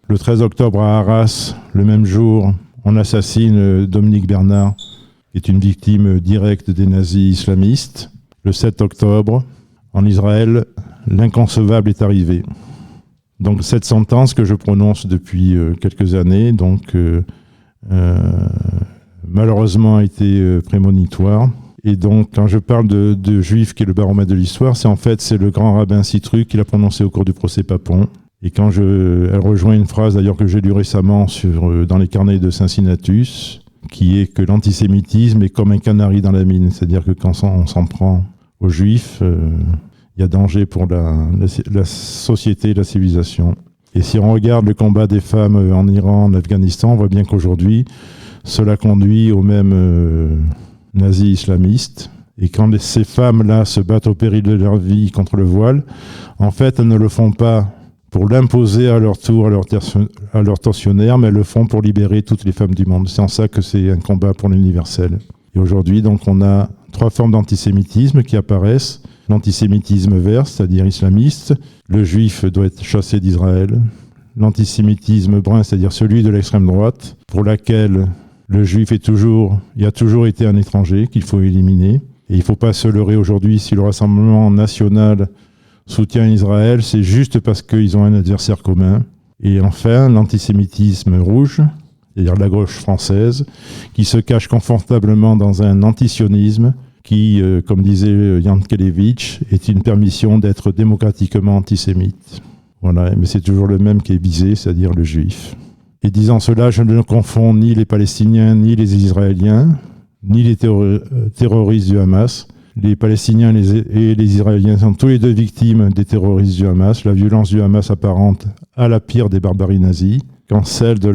Le 13 octobre, à Arras, le même jour, on assassine Dominique Bernard, qui est une victime directe des nazis islamistes. Le 7 octobre, en Israël, l'inconcevable est arrivé. Donc cette sentence que je prononce depuis quelques années, malheureusement a été prémonitoire. Et donc quand je parle de juif qui est le baromètre de l'histoire, c'est le grand rabbin Citruc qui l'a prononcé au cours du procès Papon. Et quand elle rejoint une phrase d'ailleurs que j'ai lue récemment dans les carnets de Cincinnatus, qui est que l'antisémitisme est comme un canari dans la mine. C'est-à-dire que quand on s'en prend aux juifs, il y a danger pour la société et la civilisation. Et si on regarde le combat des femmes en Iran, en Afghanistan, on voit bien qu'aujourd'hui, cela conduit aux mêmes nazis islamistes. Et quand ces femmes-là se battent au péril de leur vie contre le voile, en fait, elles ne le font pas pour l'imposer à leur tour à leurs tortionnaires, mais elles le font pour libérer toutes les femmes du monde. C'est en ça que c'est un combat pour l'universel. Et aujourd'hui, donc, on a 3 formes d'antisémitisme qui apparaissent. L'antisémitisme vert, c'est-à-dire islamiste. Le juif doit être chassé d'Israël. L'antisémitisme brun, c'est-à-dire celui de l'extrême droite, pour laquelle le juif a toujours été un étranger qu'il faut éliminer. Et il ne faut pas se leurrer aujourd'hui si le Rassemblement national soutient Israël, c'est juste parce qu'ils ont un adversaire commun. Et enfin, l'antisémitisme rouge, c'est-à-dire la gauche française, qui se cache confortablement dans un antisionisme qui, comme disait Yankelevitch, est une permission d'être démocratiquement antisémite. Voilà, mais c'est toujours le même qui est visé, c'est-à-dire le juif. Et disant cela, je ne confonds ni les Palestiniens, ni les Israéliens, ni les terroristes du Hamas. Les Palestiniens et les Israéliens sont tous les deux victimes des terroristes du Hamas. La violence du Hamas apparente à la pire des barbaries nazies, quand celle de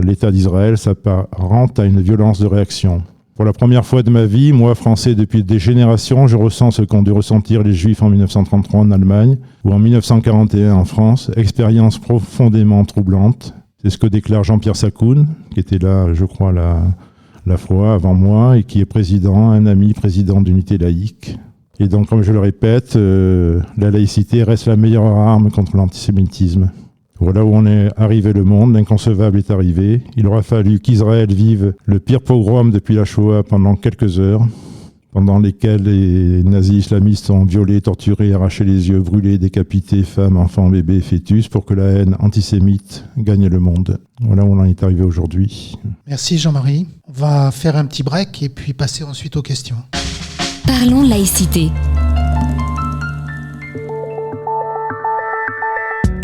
l'État d'Israël s'apparente à une violence de réaction. Pour la première fois de ma vie, moi, Français depuis des générations, je ressens ce qu'ont dû ressentir les Juifs en 1933 en Allemagne ou en 1941 en France, expérience profondément troublante. C'est ce que déclare Jean-Pierre Sakoun, qui était là, je crois, la fois avant moi, et qui est un ami président d'Unité laïque. Et donc, comme je le répète, la laïcité reste la meilleure arme contre l'antisémitisme. Voilà où on est arrivé le monde, l'inconcevable est arrivé. Il aura fallu qu'Israël vive le pire pogrom depuis la Shoah pendant quelques heures, pendant lesquelles les nazis islamistes ont violé, torturé, arraché les yeux, brûlé, décapité femmes, enfants, bébés, fœtus, pour que la haine antisémite gagne le monde. Voilà où on en est arrivé aujourd'hui. Merci Jean-Marie. On va faire un petit break et puis passer ensuite aux questions. Parlons laïcité.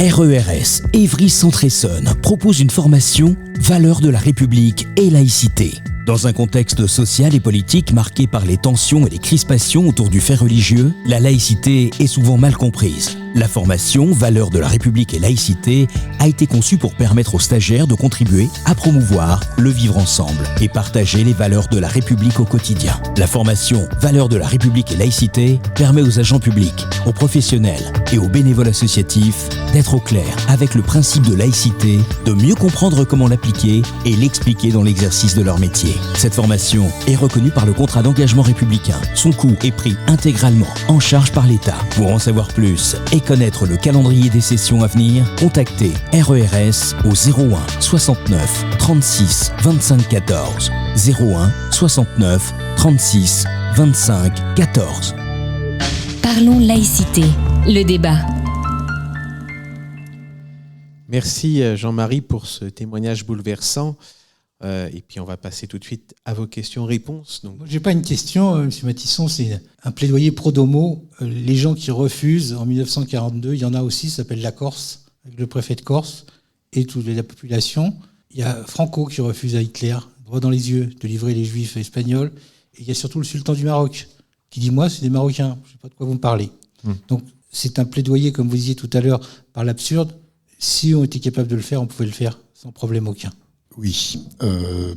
RERS, Évry Centre Essonne, propose une formation « Valeurs de la République et laïcité ». Dans un contexte social et politique marqué par les tensions et les crispations autour du fait religieux, la laïcité est souvent mal comprise. La formation Valeurs de la République et laïcité a été conçue pour permettre aux stagiaires de contribuer à promouvoir le vivre ensemble et partager les valeurs de la République au quotidien. La formation Valeurs de la République et laïcité permet aux agents publics, aux professionnels et aux bénévoles associatifs d'être au clair avec le principe de laïcité, de mieux comprendre comment l'appliquer et l'expliquer dans l'exercice de leur métier. Cette formation est reconnue par le contrat d'engagement républicain. Son coût est pris intégralement en charge par l'État. Pour en savoir plus et connaître le calendrier des sessions à venir, contactez RERS au 01 69 36 25 14. 01 69 36 25 14. Parlons laïcité, le débat. Merci Jean-Marie pour ce témoignage bouleversant. Et puis on va passer tout de suite à vos questions-réponses. Donc... J'ai pas une question, M. Matisson, c'est un plaidoyer pro domo. Les gens qui refusent en 1942, il y en a aussi, ça s'appelle la Corse, avec le préfet de Corse et toute la population. Il y a Franco qui refuse à Hitler, droit dans les yeux, de livrer les Juifs espagnols. Et il y a surtout le sultan du Maroc qui dit « Moi, c'est des Marocains, je ne sais pas de quoi vous me parlez ». Donc c'est un plaidoyer, comme vous disiez tout à l'heure, par l'absurde. Si on était capable de le faire, on pouvait le faire sans problème aucun. Oui,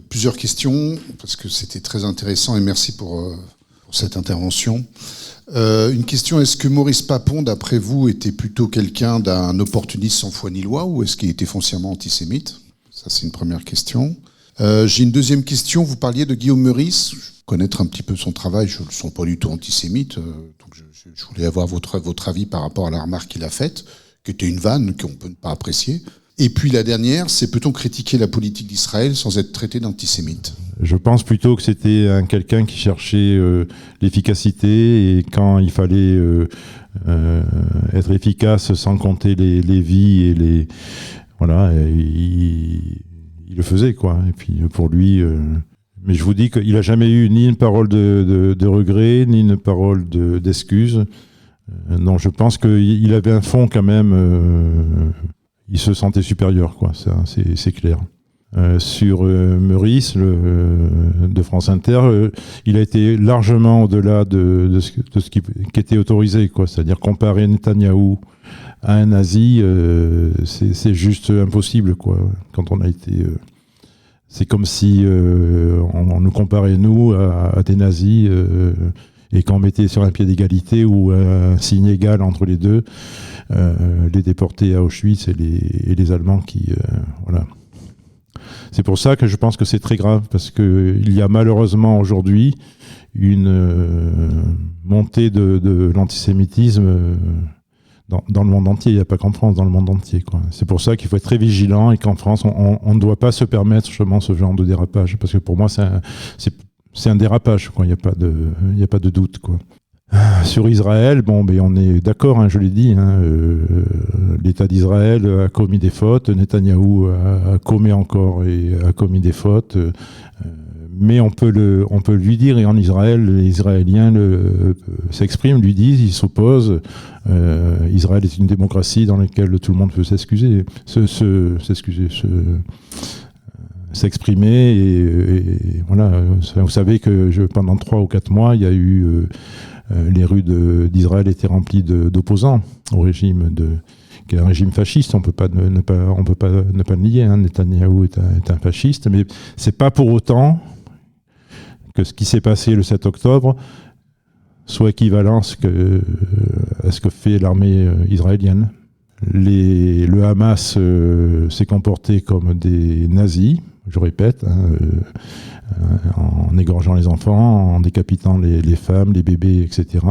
plusieurs questions, parce que c'était très intéressant et merci pour cette intervention. Une question, est-ce que Maurice Papon, d'après vous, était plutôt quelqu'un d'un opportuniste sans foi ni loi ou est-ce qu'il était foncièrement antisémite ? Ça, c'est une première question. J'ai une deuxième question, vous parliez de Guillaume Meurice, connaître un petit peu son travail, je ne le sens pas du tout antisémite, donc je voulais avoir votre avis par rapport à la remarque qu'il a faite, qui était une vanne qu'on peut ne pas apprécier. Et puis la dernière, c'est peut-on critiquer la politique d'Israël sans être traité d'antisémite ? Je pense plutôt que c'était quelqu'un qui cherchait l'efficacité et quand il fallait être efficace sans compter les vies et les... Voilà, il le faisait, quoi. Et puis pour lui... Mais je vous dis qu'il n'a jamais eu ni une parole de regret, ni une parole d'excuse. Non, je pense qu'il avait un fond quand même... il se sentait supérieur, quoi. Ça, c'est clair. Sur Meurice, de France Inter, il a été largement au-delà de ce qui était autorisé, quoi. C'est-à-dire comparer Netanyahou à un nazi, c'est juste impossible, quoi. Quand on a été... c'est comme si on nous comparait, nous, à des nazis... et qu'on mettait sur un pied d'égalité ou un signe égal entre les deux, les déportés à Auschwitz et les Allemands qui... voilà. C'est pour ça que je pense que c'est très grave, parce qu'il y a malheureusement aujourd'hui une montée de l'antisémitisme dans le monde entier. Il n'y a pas qu'en France, dans le monde entier, quoi. C'est pour ça qu'il faut être très vigilant et qu'en France, on ne doit pas se permettre justement ce genre de dérapage, parce que pour moi, c'est un dérapage, quoi. Il n'y a pas de doute, quoi. Sur Israël, bon, ben on est d'accord, hein, je l'ai dit, hein, l'État d'Israël a commis des fautes, Netanyahou a commis encore et a commis des fautes, mais on peut lui dire, et en Israël, les Israéliens s'expriment, lui disent, ils s'opposent. Israël est une démocratie dans laquelle tout le monde peut s'excuser, s'exprimer et voilà. Vous savez que pendant 3 ou 4 mois, il y a eu les rues d'Israël étaient remplies d'opposants au régime qui est un régime fasciste. On peut pas ne pas le nier, hein. Netanyahou est un fasciste, mais c'est pas pour autant que ce qui s'est passé le 7 octobre soit équivalent à ce que fait l'armée israélienne. Le Hamas s'est comporté comme des nazis, je répète, hein, en égorgeant les enfants, en décapitant les femmes, les bébés, etc.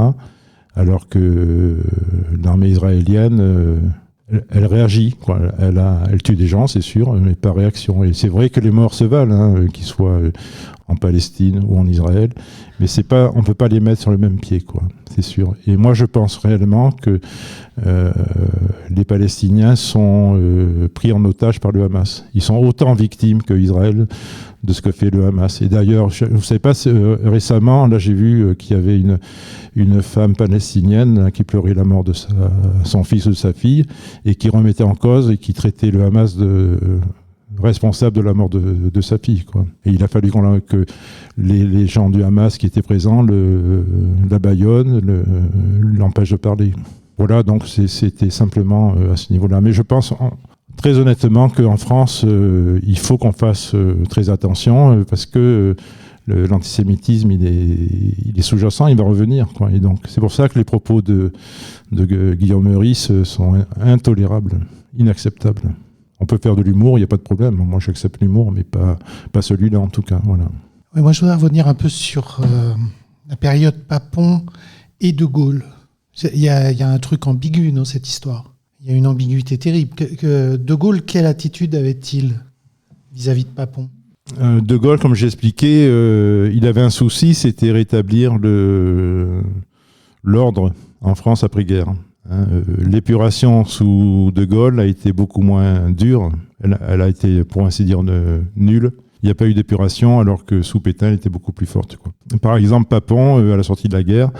Alors que l'armée israélienne, elle réagit, quoi. Elle tue des gens, c'est sûr, mais par réaction. Et c'est vrai que les morts se valent, hein, qu'ils soient en Palestine ou en Israël, mais on ne peut pas les mettre sur le même pied, quoi. C'est sûr. Et moi, je pense réellement que les Palestiniens sont pris en otage par le Hamas. Ils sont autant victimes qu'Israël de ce que fait le Hamas. Et d'ailleurs, vous ne savez pas, récemment, là j'ai vu qu'il y avait une femme palestinienne qui pleurait la mort de son fils ou de sa fille et qui remettait en cause et qui traitait le Hamas de responsable de la mort de sa fille, quoi. Et il a fallu que les gens du Hamas qui étaient présents la bâillonnent, l'empêchent de parler. Voilà, donc c'était simplement à ce niveau-là. Mais je pense très honnêtement qu'en France, il faut qu'on fasse très attention parce que l'antisémitisme, il est sous-jacent, il va revenir, quoi. Et donc, c'est pour ça que les propos de Guillaume Meurice sont intolérables, inacceptables. On peut faire de l'humour, il n'y a pas de problème. Moi, j'accepte l'humour, mais pas celui-là, en tout cas. Voilà. Oui, moi, je voudrais revenir un peu sur la période Papon et De Gaulle. Il y a un truc ambigu dans cette histoire. Il y a une ambiguïté terrible. De Gaulle, quelle attitude avait-il vis-à-vis de Papon ? De Gaulle, comme j'ai expliqué, il avait un souci, c'était rétablir l'ordre en France après-guerre. L'épuration sous De Gaulle a été beaucoup moins dure. Elle a été, pour ainsi dire, nulle. Il n'y a pas eu d'épuration, alors que sous Pétain, elle était beaucoup plus forte, quoi. Par exemple, Papon, à la sortie de la guerre,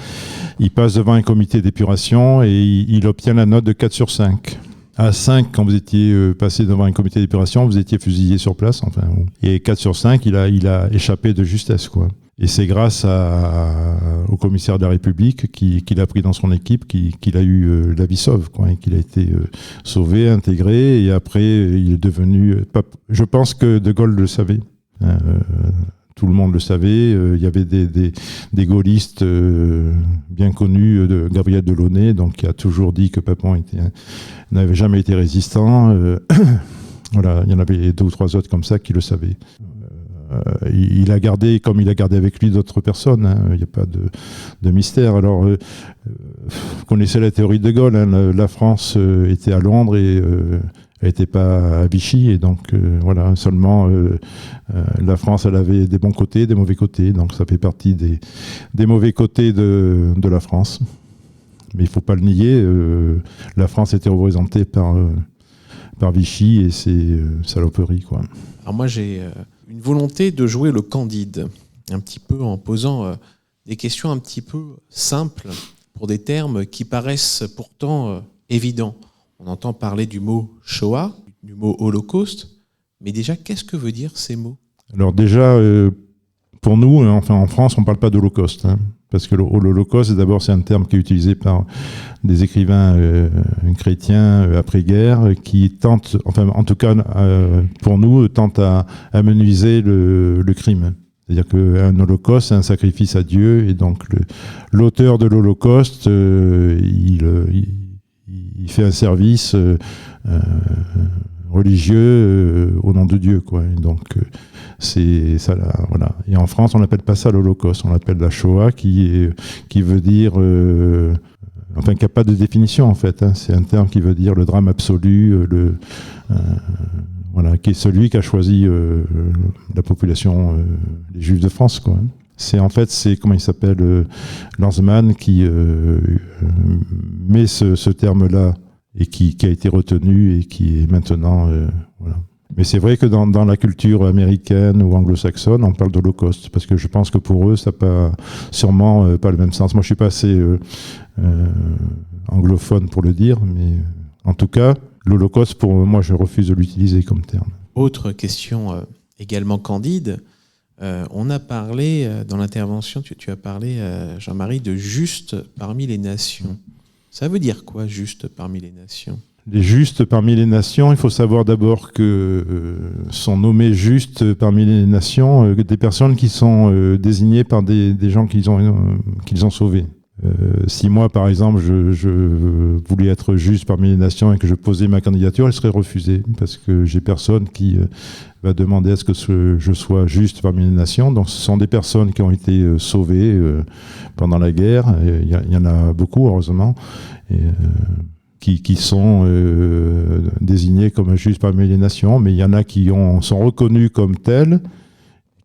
il passe devant un comité d'épuration et il obtient la note de 4 sur 5. À 5, quand vous étiez passé devant un comité d'épuration, vous étiez fusillé sur place. Enfin, et 4 sur 5, il a échappé de justesse, quoi. Et c'est grâce au commissaire de la République qu'il a pris dans son équipe qu'il a eu la vie sauve, quoi, et qu'il a été sauvé, intégré. Et après, il est devenu... Je pense que De Gaulle le savait. Tout le monde le savait. Il y avait des gaullistes bien connus, de Gabriel Delaunay, donc qui a toujours dit que Papon n'avait jamais été résistant. Voilà, il y en avait 2 ou 3 autres comme ça qui le savaient. Il a gardé, comme il a gardé avec lui d'autres personnes, hein, il n'y a pas de mystère. Alors, vous connaissez la théorie de Gaulle, hein, la France était à Londres et elle n'était pas à Vichy, et donc voilà, seulement la France, elle avait des bons côtés, des mauvais côtés, donc ça fait partie des mauvais côtés de la France. Mais il ne faut pas le nier, la France était représentée par Vichy et ses saloperies, quoi. Alors moi, j'ai une volonté de jouer le candide, un petit peu en posant des questions un petit peu simples pour des termes qui paraissent pourtant évidents. On entend parler du mot Shoah, du mot Holocauste, mais déjà, qu'est-ce que veut dire ces mots ? Alors déjà, pour nous, enfin en France, on ne parle pas d'Holocauste, hein, parce que l'Holocauste, d'abord, c'est un terme qui est utilisé par des écrivains chrétiens après-guerre qui tentent, enfin en tout cas pour nous, tentent à amenuiser le crime. C'est-à-dire qu'un holocauste, c'est un sacrifice à Dieu, et donc l'auteur de l'Holocauste, il fait un service religieux au nom de Dieu, quoi. Et donc c'est ça, voilà. Et en France, on n'appelle pas ça l'Holocauste, on l'appelle la Shoah, qui veut dire, enfin, qui n'a pas de définition en fait, hein. C'est un terme qui veut dire le drame absolu, voilà, qui est celui qu'a choisi la population, les Juifs de France, quoi. C'est comment il s'appelle, Lanzmann, qui met ce terme-là et qui a été retenu et qui est maintenant, voilà. Mais c'est vrai que dans la culture américaine ou anglo-saxonne, on parle d'Holocauste, parce que je pense que pour eux, ça n'a pas, sûrement pas le même sens. Moi, je suis pas assez anglophone pour le dire, mais en tout cas, l'Holocauste, pour moi, je refuse de l'utiliser comme terme. Autre question également candide. On a parlé, dans l'intervention, tu as parlé, Jean-Marie, de juste parmi les nations. Ça veut dire quoi, juste parmi les nations ? Les justes parmi les nations, il faut savoir d'abord que sont nommés justes parmi les nations des personnes qui sont désignées par des gens qu'ils ont sauvés. Si moi, par exemple, je voulais être juste parmi les nations et que je posais ma candidature, elle serait refusée, parce que j'ai personne qui va demander à ce que je sois juste parmi les nations. Donc ce sont des personnes qui ont été sauvées pendant la guerre. Il y en a beaucoup, heureusement, et, qui sont désignés comme justes parmi les nations, mais il y en a qui sont reconnus comme tels,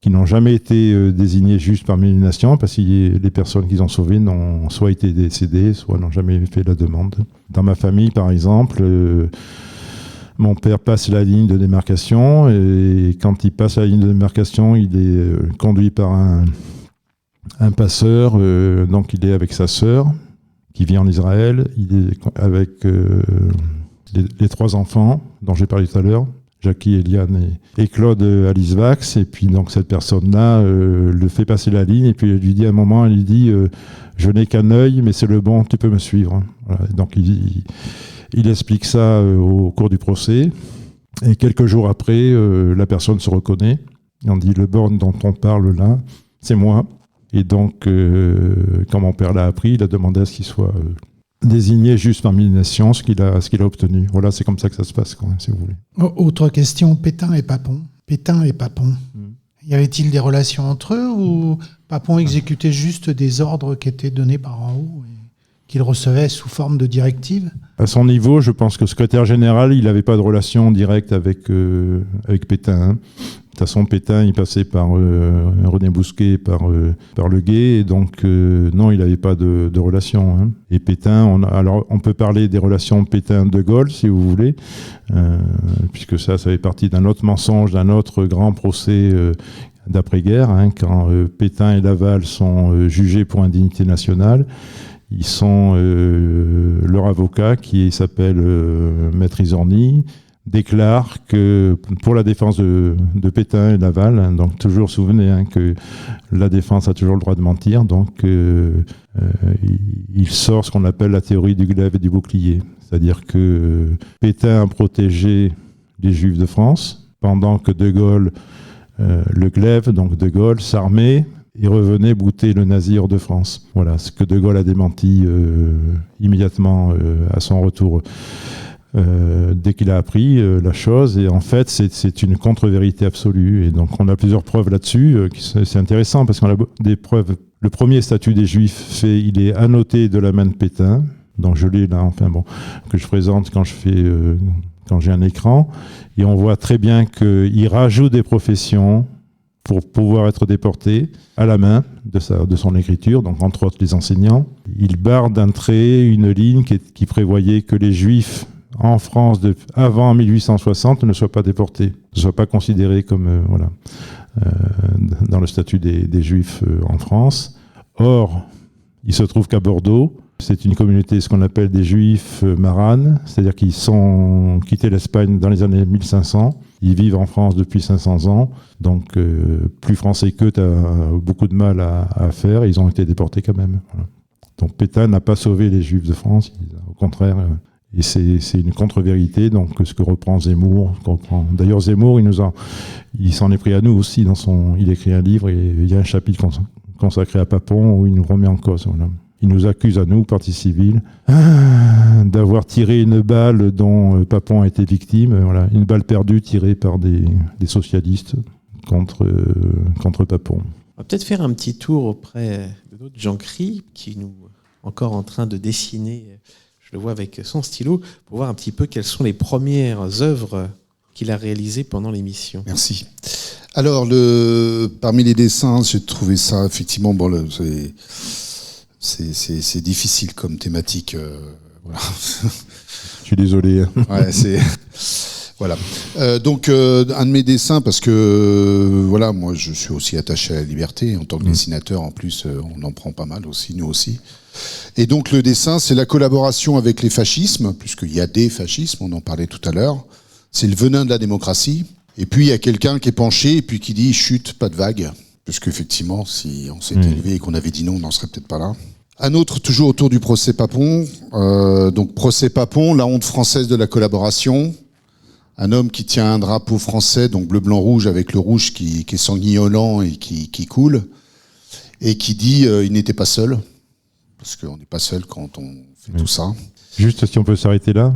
qui n'ont jamais été désignés justes parmi les nations, parce que les personnes qu'ils ont sauvées n'ont soit été décédées, soit n'ont jamais fait la demande. Dans ma famille, par exemple, mon père passe la ligne de démarcation, et quand il passe la ligne de démarcation, il est conduit par un passeur, donc il est avec sa sœur, qui vit en Israël. Il est avec les 3 enfants dont j'ai parlé tout à l'heure. Jackie, Eliane et Claude Alisvax. Et puis donc cette personne-là le fait passer la ligne et puis elle lui dit à un moment, elle lui dit je n'ai qu'un œil, mais c'est le bon, tu peux me suivre. Voilà. Donc il explique ça au cours du procès. Et quelques jours après, la personne se reconnaît. Et on dit le Borne dont on parle là, c'est moi. Et donc, quand mon père l'a appris, il a demandé à ce qu'il soit désigné juste parmi les nations, ce qu'il a obtenu. Voilà, c'est comme ça que ça se passe, quand même, si vous voulez. Autre question, Pétain et Papon. Y avait-il des relations entre eux ou Papon exécutait juste des ordres qui étaient donnés par en haut et qu'il recevait sous forme de directives? À son niveau, je pense que secrétaire général, il n'avait pas de relation directe avec Pétain. Hein. De toute façon, Pétain, il passait par René Bousquet, par Le Guet, et donc non, il n'avait pas de relation. Hein. Et Pétain, on peut parler des relations Pétain-De Gaulle, si vous voulez, puisque ça fait partie d'un autre mensonge, d'un autre grand procès d'après-guerre, hein, quand Pétain et Laval sont jugés pour indignité nationale. Ils sont leur avocat, qui s'appelle Maître Isorni, déclare que pour la défense de Pétain et Laval, hein, donc toujours souvenez hein, que la défense a toujours le droit de mentir, donc il sort ce qu'on appelle la théorie du glaive et du bouclier, c'est-à-dire que Pétain a protégé les Juifs de France, pendant que De Gaulle, le glaive, donc De Gaulle, s'armait et revenait bouter le nazi hors de France. Voilà, ce que De Gaulle a démenti immédiatement à son retour. Dès qu'il a appris la chose, et en fait c'est une contre-vérité absolue, et donc on a plusieurs preuves là-dessus. C'est intéressant parce qu'on a des preuves. Le premier statut des Juifs il est annoté de la main de Pétain, donc je l'ai là, enfin bon, que je présente quand j'ai un écran, et on voit très bien qu'il rajoute des professions pour pouvoir être déporté à la main de son écriture, donc entre autres les enseignants. Il barre d'un trait une ligne qui prévoyait que les Juifs en France avant 1860 ne soient pas déportés, ne soient pas considérés comme dans le statut des Juifs en France. Or, il se trouve qu'à Bordeaux, c'est une communauté, ce qu'on appelle des Juifs maranes, c'est-à-dire qu'ils sont quittés l'Espagne dans les années 1500. Ils vivent en France depuis 500 ans, donc plus français qu'eux, tu as beaucoup de mal à faire. Ils ont été déportés quand même. Voilà. Donc Pétain n'a pas sauvé les Juifs de France, au contraire. Et c'est une contre-vérité, donc ce que reprend Zemmour. D'ailleurs, Zemmour, il s'en est pris à nous aussi. Il écrit un livre et il y a un chapitre consacré à Papon où il nous remet en cause. Voilà. Il nous accuse à nous, partie civile, d'avoir tiré une balle dont Papon a été victime. Voilà, une balle perdue tirée par des socialistes contre Papon. On va peut-être faire un petit tour auprès de notre Jean Cry, qui nous encore en train de dessiner. Je le vois avec son stylo, pour voir un petit peu quelles sont les premières œuvres qu'il a réalisées pendant l'émission. Merci. Alors, parmi les dessins, j'ai trouvé ça, effectivement, c'est difficile comme thématique. Voilà. Je suis désolé. Ouais, voilà. Donc, un de mes dessins, parce que, voilà, moi, je suis aussi attaché à la liberté. En tant que dessinateur, en plus, on en prend pas mal aussi, nous aussi. Et donc, le dessin, c'est la collaboration avec les fascismes, puisqu'il y a des fascismes, on en parlait tout à l'heure. C'est le venin de la démocratie. Et puis, il y a quelqu'un qui est penché et puis qui dit « chut, pas de vague ». Parce qu'effectivement, si on s'était élevé et qu'on avait dit non, on n'en serait peut-être pas là. Un autre, toujours autour du procès Papon. Donc, procès Papon, la honte française de la collaboration. Un homme qui tient un drapeau français, donc bleu, blanc, rouge, avec le rouge qui est sanguignolant et qui coule. Et qui dit il n'était pas seul. Parce qu'on n'est pas seul quand on fait tout ça. Juste si on peut s'arrêter là.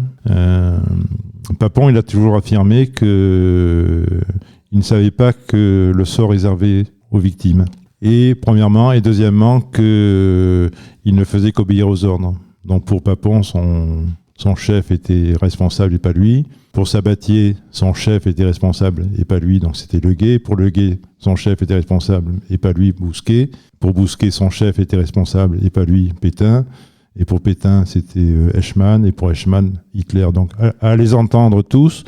Papon, il a toujours affirmé qu'il ne savait pas que le sort réservé aux victimes. Et premièrement, et deuxièmement, qu'il ne faisait qu'obéir aux ordres. Donc pour Papon, son chef était responsable et pas lui. Pour Sabatier, son chef était responsable et pas lui, donc c'était Le Guet. Pour Le Guet, son chef était responsable et pas lui, Bousquet. Pour Bousquet, son chef était responsable et pas lui, Pétain. Et pour Pétain, c'était Eichmann. Et pour Eichmann, Hitler. Donc à les entendre tous,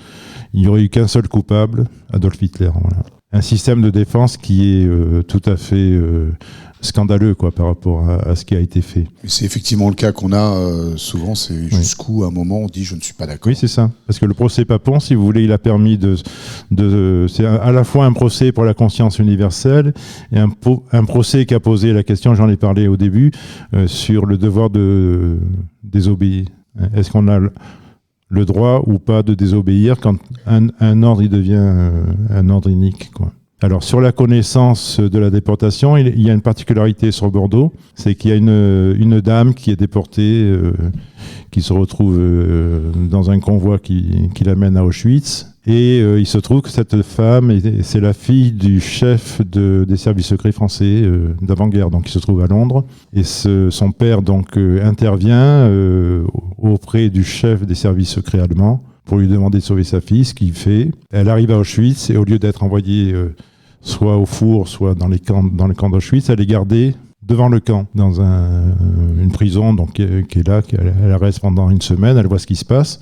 il n'y aurait eu qu'un seul coupable, Adolf Hitler. Voilà. un système de défense qui est tout à fait scandaleux quoi, par rapport à ce qui a été fait. Et c'est effectivement le cas qu'on a souvent, c'est jusqu'où à un moment on dit je ne suis pas d'accord. Oui, c'est ça. Parce que le procès Papon, si vous voulez, il a permis c'est à la fois un procès pour la conscience universelle et un procès qui a posé la question, j'en ai parlé au début, sur le devoir de désobéir. Est-ce qu'on a le droit ou pas de désobéir quand un ordre il devient un ordre inique, quoi. Alors, sur la connaissance de la déportation, il y a une particularité sur Bordeaux, c'est qu'il y a une dame qui est déportée, qui se retrouve dans un convoi qui l'amène à Auschwitz. Et il se trouve que cette femme, c'est la fille du chef des services secrets français d'avant-guerre, donc il se trouve à Londres. Et son père donc intervient auprès du chef des services secrets allemands pour lui demander de sauver sa fille, ce qu'il fait. Elle arrive à Auschwitz et au lieu d'être envoyée soit au four, soit dans les camps d'Auschwitz, elle est gardée devant le camp, dans une prison donc, qui est là, elle reste pendant une semaine, elle voit ce qui se passe,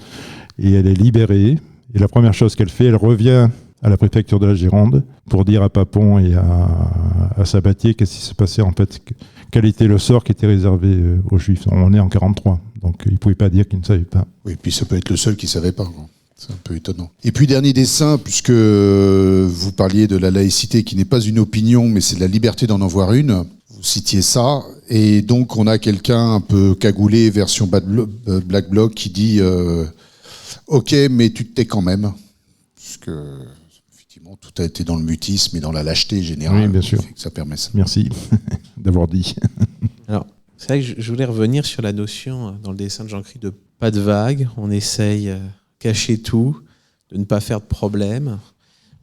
et elle est libérée. Et la première chose qu'elle fait, elle revient à la préfecture de la Gironde pour dire à Papon et à Sabatier qu'est-ce qui se passait en fait, quel était le sort qui était réservé aux Juifs. On est en 1943, donc ils ne pouvaient pas dire qu'ils ne savaient pas. Oui, et puis ça peut être le seul qui ne savait pas. C'est un peu étonnant. Et puis dernier dessin, puisque vous parliez de la laïcité qui n'est pas une opinion, mais c'est de la liberté d'en avoir une. Vous citiez ça, et donc on a quelqu'un un peu cagoulé, version Black Bloc, qui dit ok, mais tu te tais quand même. Parce que effectivement, tout a été dans le mutisme et dans la lâcheté générale. Oui, bien sûr. Que ça permet ça. Merci d'avoir dit. Alors, c'est vrai que je voulais revenir sur la notion, dans le dessin de Jean-Cry, de pas de vague. On essaye cacher tout, de ne pas faire de problème.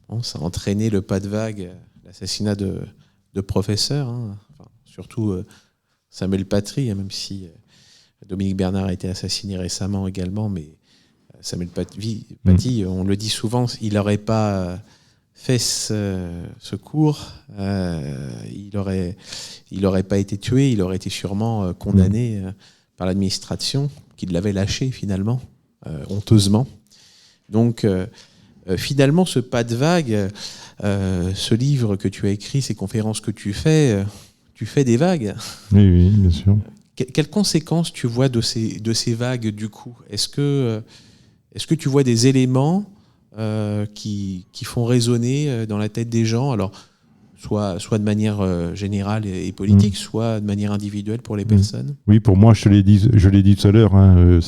Bon, ça a entraîné le pas de vague, l'assassinat de professeurs, hein. Enfin, surtout Samuel Paty, même si Dominique Bernard a été assassiné récemment également, mais Samuel Paty, on le dit souvent, il n'aurait pas fait ce cours, il n'aurait pas été tué, il aurait été sûrement condamné par l'administration, qui l'avait lâché finalement, honteusement. Donc finalement, ce pas de vague, ce livre que tu as écrit, ces conférences que tu fais des vagues. Oui, bien sûr. Quelles conséquences tu vois de ces vagues du coup ? Est-ce que tu vois des éléments qui font résonner dans la tête des gens, alors soit de manière générale et politique, soit de manière individuelle pour les personnes ? Oui, pour moi, je l'ai dit tout à l'heure, hein,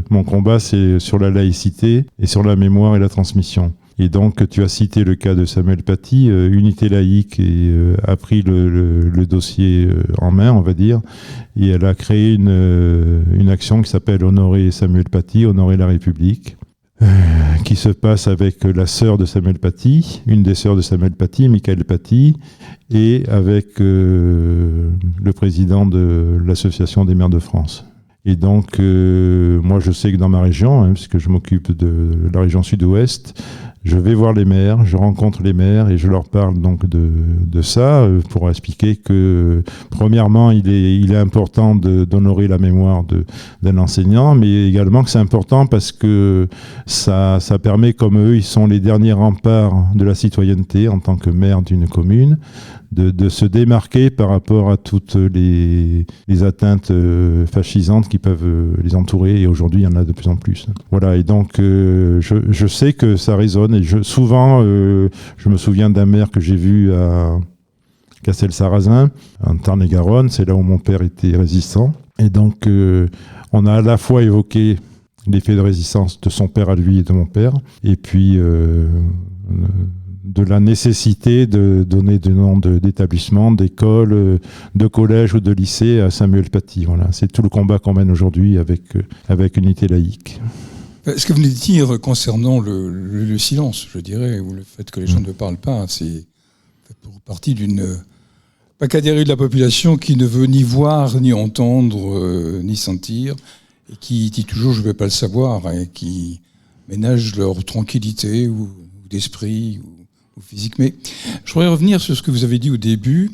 mon combat, c'est sur la laïcité et sur la mémoire et la transmission. Et donc, tu as cité le cas de Samuel Paty, Unité laïque a pris le dossier en main, on va dire, et elle a créé une action qui s'appelle Honorer Samuel Paty, Honorer la République, qui se passe avec la sœur de Samuel Paty, une des sœurs de Samuel Paty, Michael Paty, et avec le président de l'Association des maires de France. Et donc, moi, je sais que dans ma région, hein, puisque je m'occupe de la région sud-ouest, je vais voir les maires, je rencontre les maires et je leur parle donc de ça pour expliquer que, premièrement, il est important d'honorer la mémoire d'un enseignant, mais également que c'est important parce que ça permet, comme eux, ils sont les derniers remparts de la citoyenneté en tant que maire d'une commune, de se démarquer par rapport à toutes les atteintes fascisantes qui peuvent les entourer, et aujourd'hui il y en a de plus en plus. Voilà, et donc je sais que ça résonne, et souvent je me souviens d'un maire que j'ai vu à Castel-Sarrazin, en Tarn-et-Garonne, c'est là où mon père était résistant, et donc on a à la fois évoqué les faits de résistance de son père à lui et de mon père, et puis de la nécessité de donner des noms d'établissements, d'écoles, de collèges ou de lycées à Samuel Paty. Voilà, c'est tout le combat qu'on mène aujourd'hui avec Unité laïque. Ce que vous venez de dire concernant le silence, je dirais, ou le fait que les gens ne parlent pas, c'est pour partie d'une pacadérie de la population qui ne veut ni voir, ni entendre, ni sentir, et qui dit toujours « je ne vais pas le savoir », et qui ménagent leur tranquillité ou d'esprit ou physique. Mais je voudrais revenir sur ce que vous avez dit au début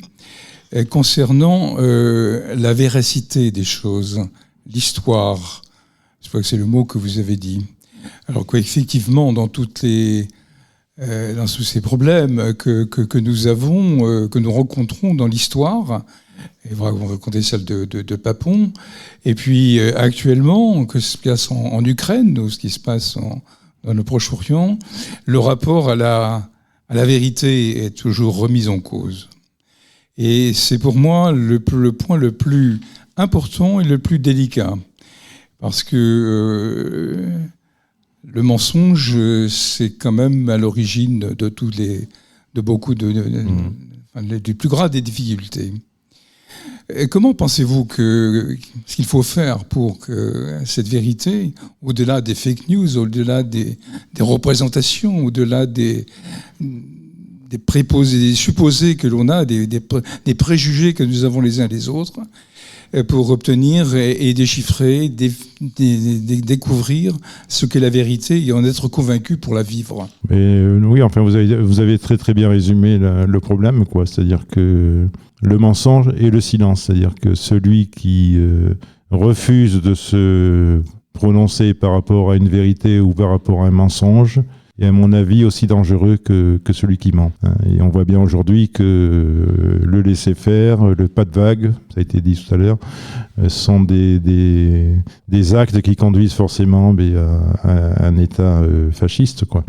concernant la véracité des choses, l'histoire. Je crois que c'est le mot que vous avez dit. Alors qu'effectivement, dans toutes les dans tous ces problèmes que nous avons, que nous rencontrons dans l'histoire. Et on va raconter celle de Papon. Et puis actuellement, que ce qui se passe en Ukraine, ou ce qui se passe dans le Proche-Orient, le rapport à la vérité est toujours remis en cause. Et c'est pour moi le point le plus important et le plus délicat. Parce que le mensonge, c'est quand même à l'origine de beaucoup du plus grave des difficultés. Et comment pensez-vous ce qu'il faut faire pour que cette vérité, au-delà des fake news, au-delà des représentations, au-delà des préposés, des supposés que l'on a, des préjugés que nous avons les uns les autres, pour obtenir et déchiffrer, découvrir ce qu'est la vérité et en être convaincu pour la vivre. Oui, enfin, vous avez très très bien résumé le problème, quoi. C'est-à-dire que le mensonge et le silence, c'est-à-dire que celui qui refuse de se prononcer par rapport à une vérité ou par rapport à un mensonge est, à mon avis, aussi dangereux que celui qui ment. Et on voit bien aujourd'hui que le laisser-faire, le pas de vague, ça a été dit tout à l'heure, sont des actes qui conduisent forcément à un État fasciste, quoi.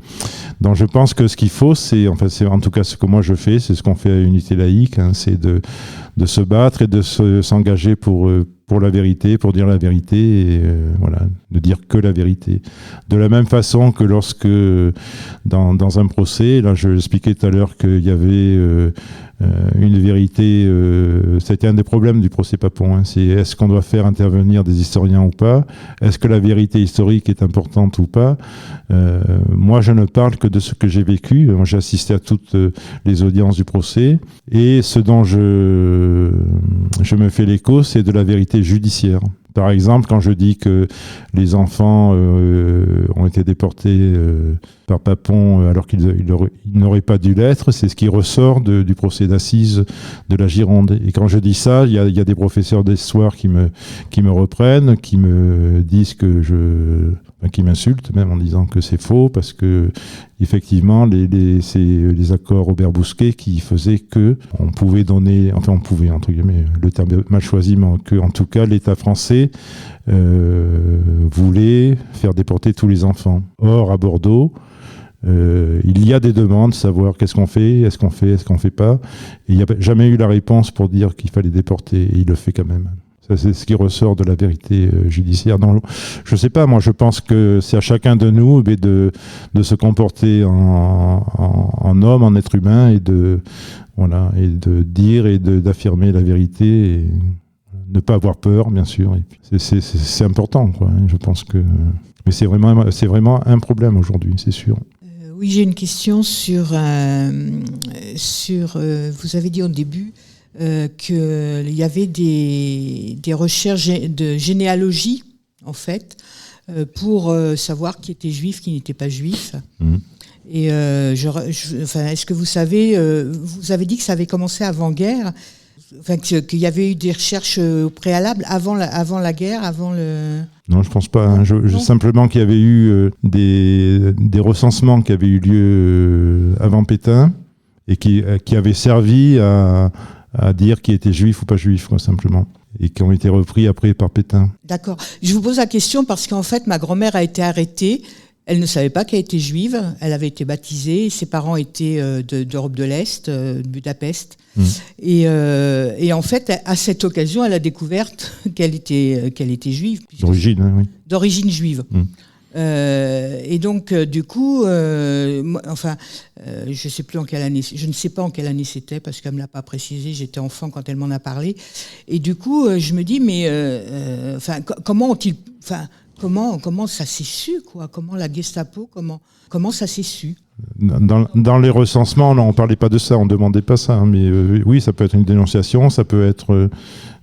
Donc je pense que ce qu'il faut, c'est en tout cas ce que moi je fais, c'est ce qu'on fait à Unité laïque, c'est de se battre et de s'engager pour la vérité, pour dire la vérité, et ne dire que la vérité. De la même façon que lorsque, dans un procès, là je l'expliquais tout à l'heure qu'il y avait une vérité, c'était un des problèmes du procès Papon, c'est est-ce qu'on doit faire intervenir des historiens ou pas, est-ce que la vérité historique est importante ou pas. Moi je ne parle que de ce que j'ai vécu, moi j'ai assisté à toutes les audiences du procès, et ce dont je me fais l'écho, c'est de la vérité judiciaire. Par exemple, quand je dis que les enfants ont été déportés par Papon alors qu'ils n'auraient pas dû l'être, c'est ce qui ressort du procès d'assises de la Gironde. Et quand je dis ça, il y a des professeurs d'histoire qui me reprennent, qui me disent qui m'insultent même en disant que c'est faux, parce que effectivement c'est les accords Robert-Bousquet qui faisaient que on pouvait donner, on pouvait, entre guillemets, le terme mal choisi, mais que en tout cas l'État français voulait faire déporter tous les enfants. Or à Bordeaux, il y a des demandes, savoir qu'est-ce qu'on fait, est-ce qu'on fait pas, et il n'y a jamais eu la réponse pour dire qu'il fallait déporter, et il le fait quand même. Ça, c'est ce qui ressort de la vérité judiciaire. Je sais pas, moi je pense que c'est à chacun de nous de se comporter en homme, en être humain, et de dire et d'affirmer la vérité, et ne pas avoir peur, bien sûr. Et puis c'est important, quoi. Je pense que, mais c'est vraiment un problème aujourd'hui, c'est sûr. Oui, j'ai une question sur vous avez dit au début qu'il y avait des recherches de généalogie, en fait, pour savoir qui était juif, qui n'était pas juif. Mmh. Et est-ce que vous savez, vous avez dit que ça avait commencé avant-guerre, qu'il y avait eu des recherches au préalable avant la guerre, avant le... Non, je pense pas. Simplement qu'il y avait eu des recensements qui avaient eu lieu avant Pétain et qui avaient servi à dire qui était juif ou pas juif, quoi, simplement, et qui ont été repris après par Pétain. D'accord. Je vous pose la question parce qu'en fait, ma grand-mère a été arrêtée. Elle ne savait pas qu'elle était juive. Elle avait été baptisée. Ses parents étaient d'Europe de l'Est, de Budapest. Mmh. Et en fait, à cette occasion, elle a découvert qu'elle était juive. D'origine, oui. D'origine juive. Mmh. Et donc, du coup, je ne sais pas en quelle année c'était parce qu'elle me l'a pas précisé. J'étais enfant quand elle m'en a parlé. Et du coup, je me dis, mais comment ça s'est su, quoi ? Comment la Gestapo, comment ça s'est su ? Dans les recensements, on ne parlait pas de ça, on ne demandait pas ça. Mais oui, ça peut être une dénonciation, ça peut être...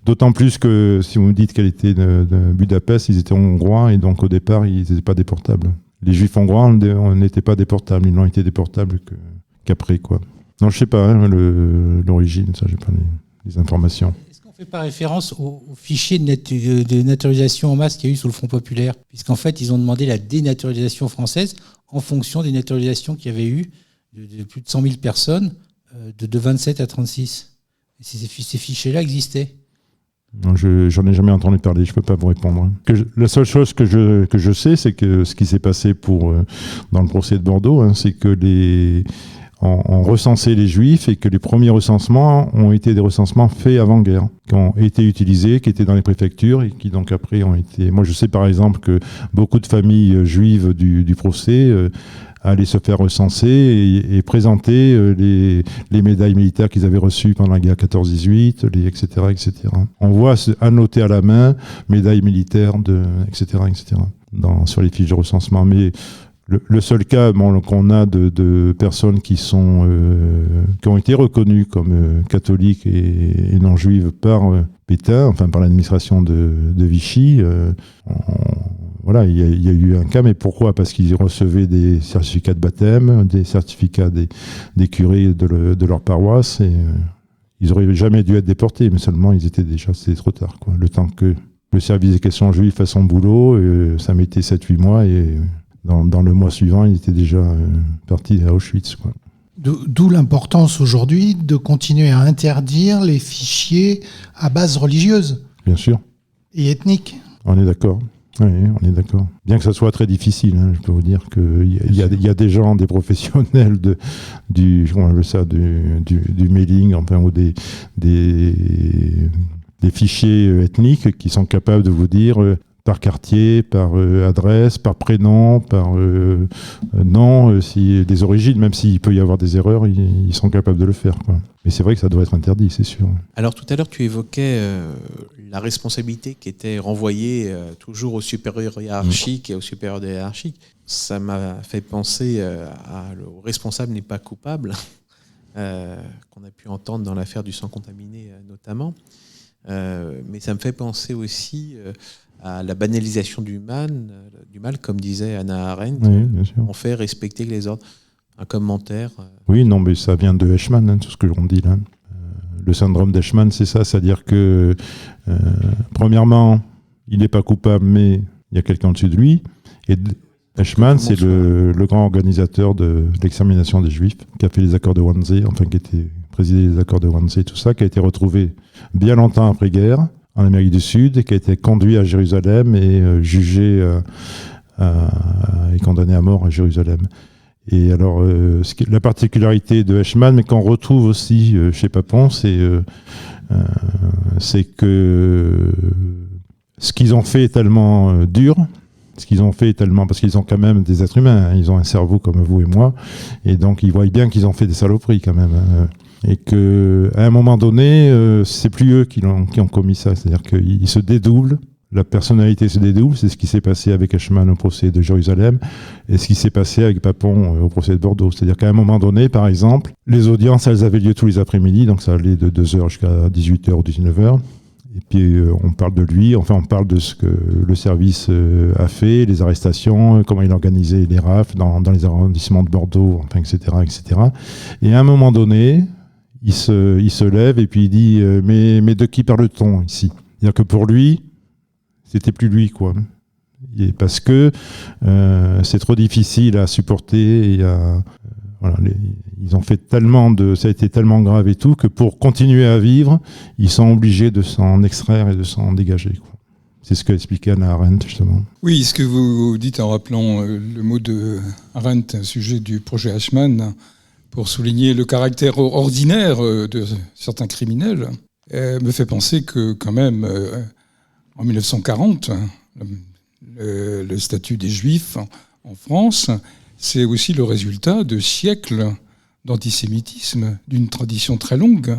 D'autant plus que si vous me dites qu'elle était de Budapest, ils étaient hongrois et donc au départ, ils n'étaient pas déportables. Les juifs hongrois n'étaient pas déportables, ils n'ont été déportables qu'après, quoi. Non, je ne sais pas l'origine, ça, je n'ai pas les informations. Est-ce qu'on ne fait pas référence au fichier de naturalisation en masse qu'il y a eu sous le Front populaire ? Puisqu'en fait, ils ont demandé la dénaturalisation française en fonction des naturalisations qu'il y avait eu de plus de 100 000 personnes de 27 à 36. Et ces fichiers-là existaient. Non, j'en ai jamais entendu parler, je peux pas vous répondre. La seule chose que je sais, c'est que ce qui s'est passé dans le procès de Bordeaux, c'est que on recensait les Juifs et que les premiers recensements ont été des recensements faits avant-guerre, qui ont été utilisés, qui étaient dans les préfectures et qui donc après ont été... Moi je sais par exemple que beaucoup de familles juives du procès allaient se faire recenser et présenter les médailles militaires qu'ils avaient reçues pendant la guerre 14-18, etc., etc. On voit annoter à la main médailles militaires, etc., sur les fiches de recensement. Mais le seul cas qu'on a de personnes qui ont été reconnues comme catholiques et non juives par Pétain, enfin par l'administration de Vichy, voilà, il y a eu un cas, mais pourquoi ? Parce qu'ils recevaient des certificats de baptême, des certificats des curés de leur paroisse, et ils n'auraient jamais dû être déportés, mais seulement c'était trop tard, quoi. Le temps que le service des questions juives fasse son boulot, ça mettait 7-8 mois, et dans le mois suivant, ils étaient déjà partis à Auschwitz, quoi. D'où l'importance aujourd'hui de continuer à interdire les fichiers à base religieuse. Bien sûr. Et ethnique. On est d'accord. Oui, on est d'accord. Bien que ça soit très difficile, je peux vous dire qu'il y a des gens, des professionnels du mailing, enfin, ou des fichiers ethniques qui sont capables de vous dire par quartier, par adresse, par prénom, par nom, des origines, même s'il peut y avoir des erreurs, ils sont capables de le faire, quoi. Mais c'est vrai que ça doit être interdit, c'est sûr. Alors tout à l'heure, tu évoquais la responsabilité qui était renvoyée toujours au supérieur hiérarchique et au supérieur hiérarchique. Ça m'a fait penser au responsable n'est pas coupable, qu'on a pu entendre dans l'affaire du sang contaminé notamment. Mais ça me fait penser aussi à la banalisation du mal, comme disait Hannah Arendt. Oui, bien sûr. On fait respecter les ordres. Un commentaire. Oui, non, mais ça vient de Eichmann, tout ce que l'on dit là. Le syndrome d'Eichmann, c'est ça, c'est-à-dire que premièrement, il n'est pas coupable, mais il y a quelqu'un au-dessus de lui. Et Eichmann, c'est le grand organisateur de l'extermination des Juifs, qui a fait les accords de Wannsee, enfin qui était présidé des accords de Wannsee, tout ça, qui a été retrouvé bien longtemps après-guerre en Amérique du Sud, et qui a été conduit à Jérusalem et jugé et condamné à mort à Jérusalem. Et alors, la particularité de Eichmann, mais qu'on retrouve aussi chez Papon, c'est que ce qu'ils ont fait est tellement dur, parce qu'ils ont quand même des êtres humains, ils ont un cerveau comme vous et moi, et donc ils voient bien qu'ils ont fait des saloperies quand même. Et qu'à un moment donné, c'est plus eux qui ont commis ça, c'est-à-dire qu'ils se dédoublent. La personnalité se dédouble, c'est ce qui s'est passé avec Eichmann au procès de Jérusalem et ce qui s'est passé avec Papon au procès de Bordeaux. C'est-à-dire qu'à un moment donné, par exemple, les audiences, elles avaient lieu tous les après-midi, donc ça allait de 2h jusqu'à 18h ou 19h. Et puis on parle de lui, enfin on parle de ce que le service a fait, les arrestations, comment il a organisé les rafles dans les arrondissements de Bordeaux, enfin, etc., etc. Et à un moment donné, il se lève et puis il dit mais de qui parle-t-on ici ? C'est-à-dire que pour lui, c'était plus lui, quoi. Et parce que c'est trop difficile à supporter. Et voilà, ils ont fait ça a été tellement grave et tout que pour continuer à vivre, ils sont obligés de s'en extraire et de s'en dégager, quoi. C'est ce qu'a expliqué Hannah Arendt, justement. Oui, ce que vous dites en rappelant le mot de Arendt, un sujet du projet Eichmann, pour souligner le caractère ordinaire de certains criminels, me fait penser que quand même... En 1940, le statut des Juifs en France, c'est aussi le résultat de siècles d'antisémitisme, d'une tradition très longue,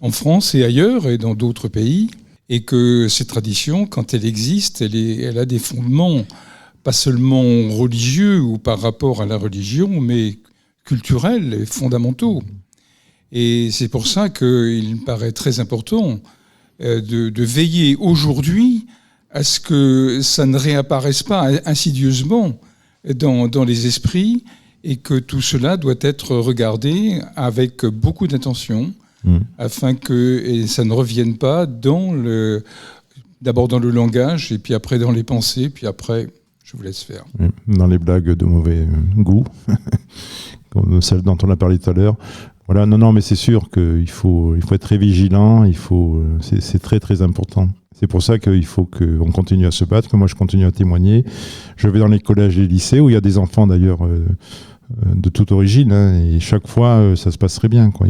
en France et ailleurs, et dans d'autres pays, et que cette tradition, quand elle existe, elle a des fondements, pas seulement religieux ou par rapport à la religion, mais culturels et fondamentaux. Et c'est pour ça qu'il me paraît très important de veiller aujourd'hui à ce que ça ne réapparaisse pas insidieusement dans les esprits et que tout cela doit être regardé avec beaucoup d'attention afin que ça ne revienne pas d'abord dans le langage et puis après dans les pensées, puis après, je vous laisse faire. Dans les blagues de mauvais goût comme celle dont on a parlé tout à l'heure. Voilà, non, mais c'est sûr qu'il faut être très vigilant, c'est très très important. C'est pour ça qu'il faut qu'on continue à se battre, que moi je continue à témoigner. Je vais dans les collèges et les lycées, où il y a des enfants d'ailleurs de toute origine, et chaque fois ça se passe très bien, quoi.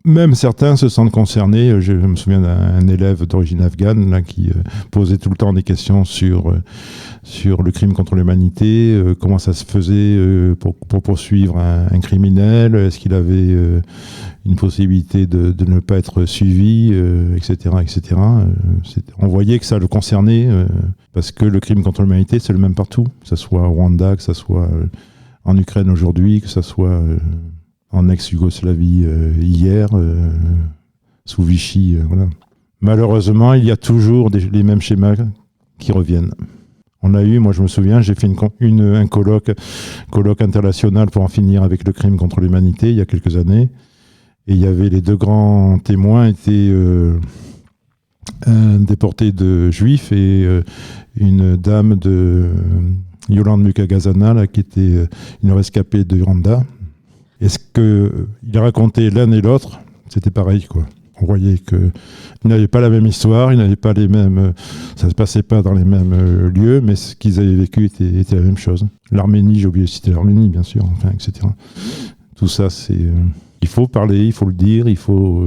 Même certains se sentent concernés. Je me souviens d'un élève d'origine afghane là, qui posait tout le temps des questions sur le crime contre l'humanité, comment ça se faisait pour poursuivre un criminel, est-ce qu'il avait une possibilité de ne pas être suivi, etc. On voyait que ça le concernait, parce que le crime contre l'humanité, c'est le même partout, que ce soit au Rwanda, que ce soit en Ukraine aujourd'hui, que ce soit en ex-Yougoslavie hier, sous Vichy. Voilà. Malheureusement, il y a toujours les mêmes schémas qui reviennent. On a eu, moi je me souviens, j'ai fait un colloque international pour en finir avec le crime contre l'humanité il y a quelques années. Et il y avait les deux grands témoins étaient un déporté de juifs et une dame de Yolande Mukagazana, là, qui était une rescapée de Rwanda. Est-ce qu'il racontait l'un et l'autre, c'était pareil, quoi. On voyait qu'ils n'avaient pas la même histoire, ils n'avaient pas les mêmes, ça ne se passait pas dans les mêmes lieux, mais ce qu'ils avaient vécu était la même chose. L'Arménie, j'ai oublié de citer l'Arménie, bien sûr, enfin, etc. Tout ça, il faut parler, il faut le dire, il faut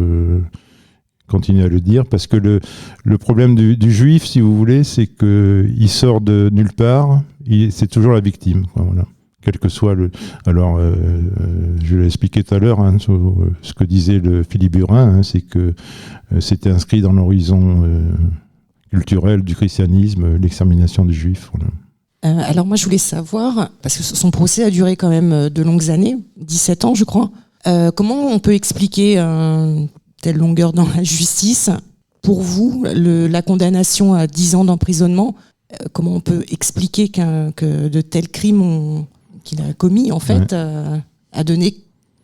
continuer à le dire, parce que le problème du juif, si vous voulez, c'est qu'il sort de nulle part, c'est toujours la victime, quoi, voilà. Quel que soit le... Alors, je l'ai expliqué tout à l'heure, hein, ce que disait le Philippe Burin, hein, c'est que c'était inscrit dans l'horizon culturel du christianisme, l'extermination des juifs. Voilà. Alors moi, je voulais savoir, parce que son procès a duré quand même de longues années, 17 ans, je crois. Comment on peut expliquer telle longueur dans la justice? Pour vous, la condamnation à 10 ans d'emprisonnement, comment on peut expliquer que de tels crimes qu'il a commis, en fait, a donné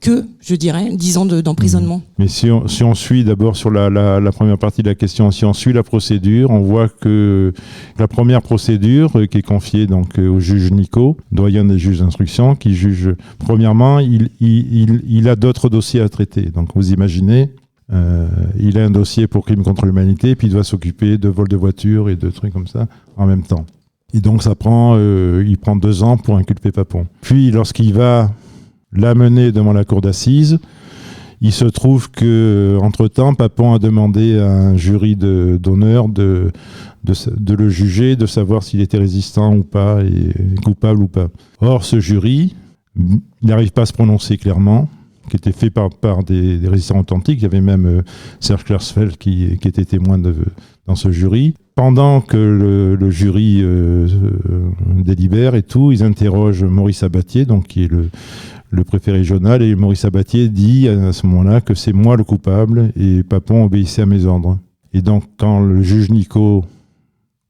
que, je dirais, 10 ans d'emprisonnement. Mais si on suit d'abord sur la première partie de la question, si on suit la procédure, on voit que la première procédure qui est confiée donc au juge Nico, doyen des juges d'instruction, qui juge, premièrement, il a d'autres dossiers à traiter. Donc vous imaginez, il a un dossier pour crime contre l'humanité, puis il doit s'occuper de vol de voiture et de trucs comme ça en même temps. Et donc il prend 2 ans pour inculper Papon. Puis lorsqu'il va l'amener devant la cour d'assises, il se trouve que entre-temps, Papon a demandé à un jury d'honneur de le juger, de savoir s'il était résistant ou pas, et coupable ou pas. Or, ce jury, il n'arrive pas à se prononcer clairement, qui était fait par des résistants authentiques. Il y avait même Serge Klarsfeld qui était témoin dans ce jury. Pendant que le jury délibère et tout, ils interrogent Maurice Sabatier, donc qui est le préfet régional, et Maurice Sabatier dit à ce moment-là que c'est moi le coupable et Papon obéissait à mes ordres. Et donc quand le juge Nico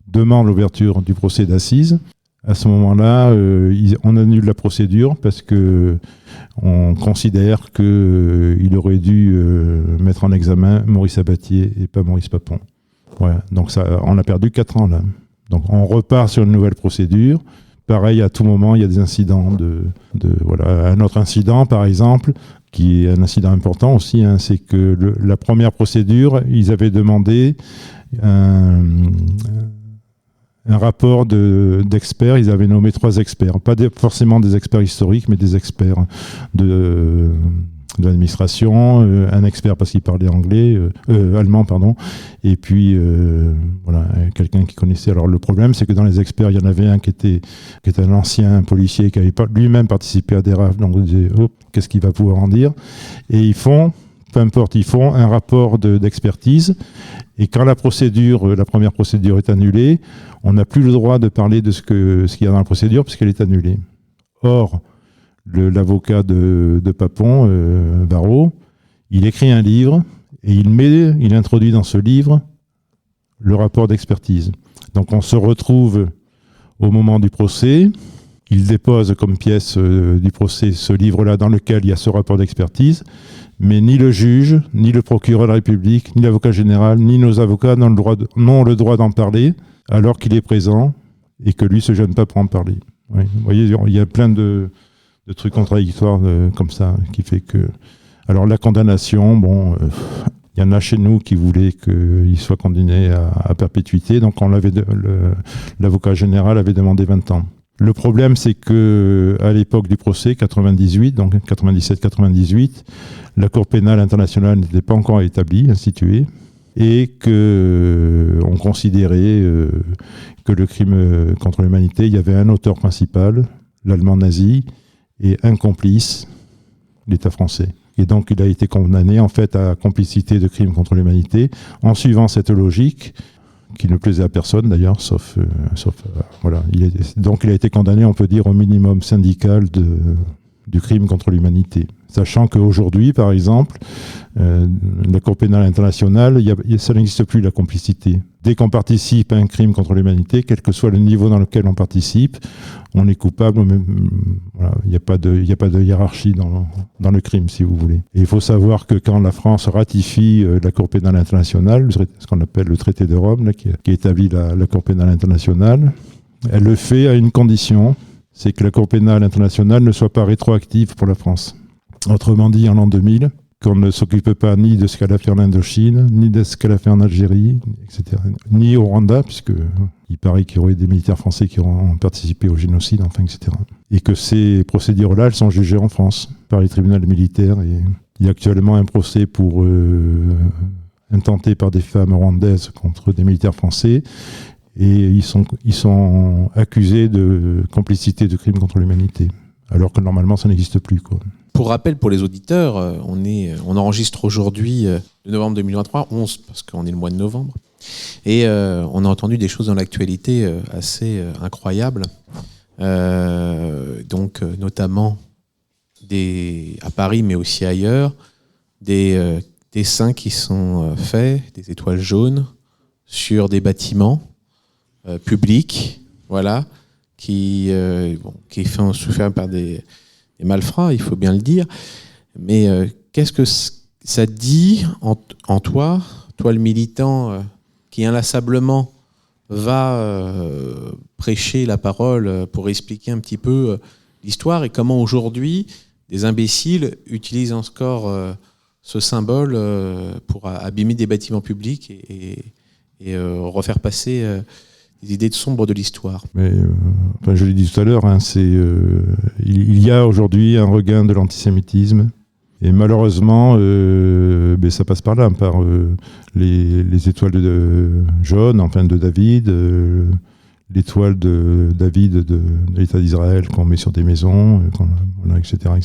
demande l'ouverture du procès d'assises, à ce moment-là, on annule la procédure parce que on considère qu'il aurait dû mettre en examen Maurice Sabatier et pas Maurice Papon. Voilà. Donc on a perdu 4 ans là. Donc on repart sur une nouvelle procédure. Pareil, à tout moment, il y a des incidents. Voilà. Un autre incident, par exemple, qui est un incident important aussi, hein, c'est que la première procédure, ils avaient demandé un rapport d'experts. Ils avaient nommé 3 experts, pas forcément des experts historiques, mais des experts de l'administration, un expert parce qu'il parlait allemand, pardon, et puis voilà, quelqu'un qui connaissait. Alors le problème, c'est que dans les experts, il y en avait un qui était un ancien policier qui avait lui-même participé à des rafles, donc on disait, qu'est-ce qu'il va pouvoir en dire? Et ils font un rapport d'expertise, et quand la première procédure est annulée, on n'a plus le droit de parler de ce qu'il y a dans la procédure puisqu'elle est annulée. Or, l'avocat de Papon, Barrault, il écrit un livre et il introduit dans ce livre le rapport d'expertise. Donc on se retrouve au moment du procès, il dépose comme pièce du procès ce livre-là dans lequel il y a ce rapport d'expertise, mais ni le juge, ni le procureur de la République, ni l'avocat général, ni nos avocats n'ont le droit d'en parler alors qu'il est présent et que lui ne se gêne pas pour en parler. Oui. Vous voyez, il y a plein de trucs contradictoires comme ça, qui fait que... Alors la condamnation, bon, il y en a chez nous qui voulaient qu'il soit condamné à perpétuité, donc l'avocat général avait demandé 20 ans. Le problème, c'est que à l'époque du procès, 98, donc 97-98, la Cour pénale internationale n'était pas encore établie, instituée, et qu'on considérait que le crime contre l'humanité, il y avait un auteur principal, l'Allemand nazi, et un complice, l'État français. Et donc, il a été condamné, en fait, à complicité de crime contre l'humanité, en suivant cette logique, qui ne plaisait à personne, d'ailleurs, sauf voilà. Donc, il a été condamné, on peut dire, au minimum syndical du crime contre l'humanité. Sachant qu'aujourd'hui, par exemple, la Cour pénale internationale, ça n'existe plus, la complicité. Dès qu'on participe à un crime contre l'humanité, quel que soit le niveau dans lequel on participe, on est coupable. Voilà, il n'y a pas de hiérarchie dans le crime, si vous voulez. Et il faut savoir que quand la France ratifie la Cour pénale internationale, ce qu'on appelle le traité de Rome, là, qui établit la Cour pénale internationale, elle le fait à une condition, c'est que la Cour pénale internationale ne soit pas rétroactive pour la France. Autrement dit, en l'an 2000, qu'on ne s'occupe pas ni de ce qu'elle a fait en Indochine, ni de ce qu'elle a fait en Algérie, etc. Ni au Rwanda, puisqu'il paraît qu'il y aurait des militaires français qui auront participé au génocide, enfin, etc. Et que ces procédures-là, elles sont jugées en France par les tribunaux militaires. Et il y a actuellement un procès intenté par des femmes rwandaises contre des militaires français. Et ils sont accusés de complicité de crimes contre l'humanité. Alors que normalement, ça n'existe plus, quoi. Pour rappel, pour les auditeurs, on enregistre aujourd'hui, le novembre 2023, 11, parce qu'on est le mois de novembre. Et on a entendu des choses dans l'actualité assez incroyables. Donc, notamment à Paris, mais aussi ailleurs, des dessins qui sont faits, des étoiles jaunes, sur des bâtiments publics, voilà, qui sont faits par des malfrats, il faut bien le dire. Mais qu'est-ce que ça dit en toi le militant qui inlassablement va prêcher la parole pour expliquer un petit peu l'histoire et comment aujourd'hui des imbéciles utilisent encore ce symbole pour abîmer des bâtiments publics et refaire passer des idées sombres de l'histoire. Mais, je l'ai dit tout à l'heure, hein, il y a aujourd'hui un regain de l'antisémitisme. Et malheureusement, ça passe par là, par les étoiles jaunes, enfin de David, l'étoile de David de l'État d'Israël qu'on met sur des maisons, etc. De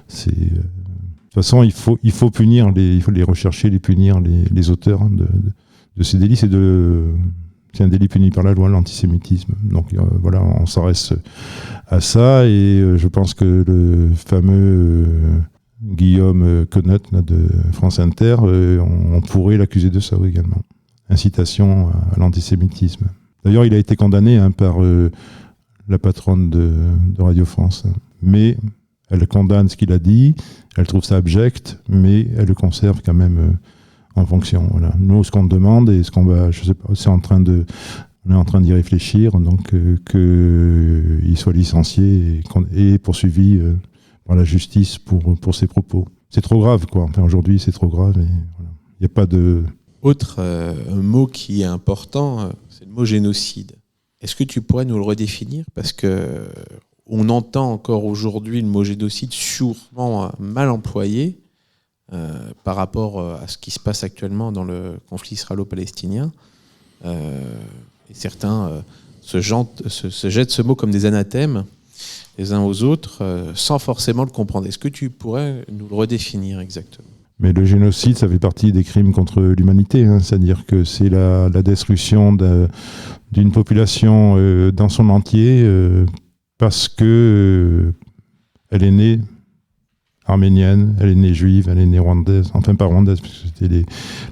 toute façon, il faut punir, il faut les rechercher, les punir, les auteurs de ces délits. C'est un délit puni par la loi, l'antisémitisme. Donc voilà, on s'en reste à ça. Et je pense que le fameux Guillaume Quenet de France Inter, on pourrait l'accuser de ça également. Incitation à l'antisémitisme. D'ailleurs, il a été condamné par la patronne de Radio France. Mais elle condamne ce qu'il a dit, elle trouve ça abject, mais elle le conserve quand même en fonction. Voilà. Nous, ce qu'on demande et ce qu'on va, je sais pas, on est en train d'y réfléchir, donc qu'il soit licencié et poursuivi par la justice pour ses propos. C'est trop grave, quoi. Enfin, aujourd'hui, c'est trop grave. Et voilà. Il n'y a pas de... Autre mot qui est important, c'est le mot génocide. Est-ce que tu pourrais nous le redéfinir ? Parce que on entend encore aujourd'hui le mot génocide sûrement mal employé par rapport à ce qui se passe actuellement dans le conflit israélo-palestinien. Et certains se jettent ce mot comme des anathèmes les uns aux autres sans forcément le comprendre. Est-ce que tu pourrais nous le redéfinir exactement ? Mais le génocide, ça fait partie des crimes contre l'humanité, hein, c'est-à-dire que c'est la destruction d'une population dans son entier parce que elle est née arménienne, elle est née juive, elle est née rwandaise, enfin pas rwandaise, parce que c'était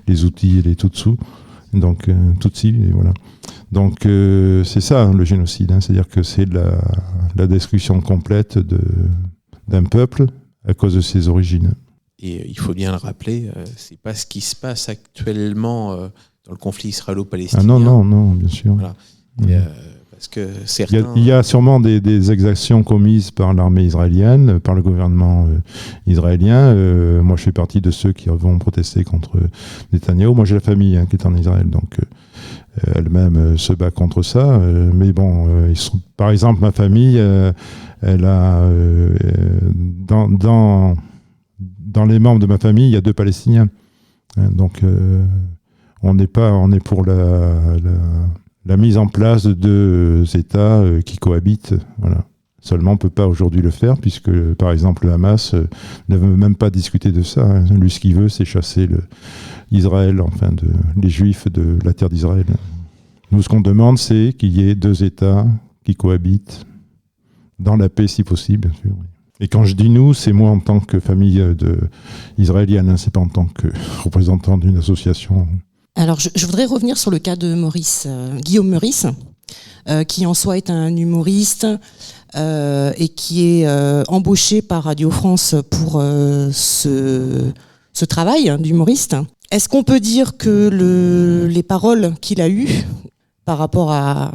les Hutus et les Tutsis, donc Tutsis, et voilà. Donc c'est ça, hein, le génocide, hein, c'est-à-dire que c'est la destruction complète d'un peuple à cause de ses origines. Et il faut bien le rappeler, c'est pas ce qui se passe actuellement dans le conflit israélo-palestinien. Ah non, bien sûr. Voilà. Parce que certains... Il y a sûrement des exactions commises par l'armée israélienne, par le gouvernement israélien. Moi, je fais partie de ceux qui vont protester contre Netanyahou. Moi, j'ai la famille qui est en Israël, donc elle-même se bat contre ça. Mais bon, par exemple, ma famille, elle a dans les membres de ma famille, il y a 2 Palestiniens. Donc, on est pour la mise en place de 2 États qui cohabitent. Voilà. Seulement, on ne peut pas aujourd'hui le faire, puisque, par exemple, le Hamas ne veut même pas discuter de ça. Lui, ce qu'il veut, c'est chasser Israël, les Juifs de la terre d'Israël. Nous, ce qu'on demande, c'est qu'il y ait 2 États qui cohabitent dans la paix, si possible, bien sûr. Et quand je dis nous, c'est moi en tant que famille israélienne, c'est pas en tant que représentant d'une association. Alors, je voudrais revenir sur le cas de Guillaume Meurice, qui en soi est un humoriste et qui est embauché par Radio France pour ce travail d'humoriste. Est-ce qu'on peut dire que les paroles qu'il a eues par rapport à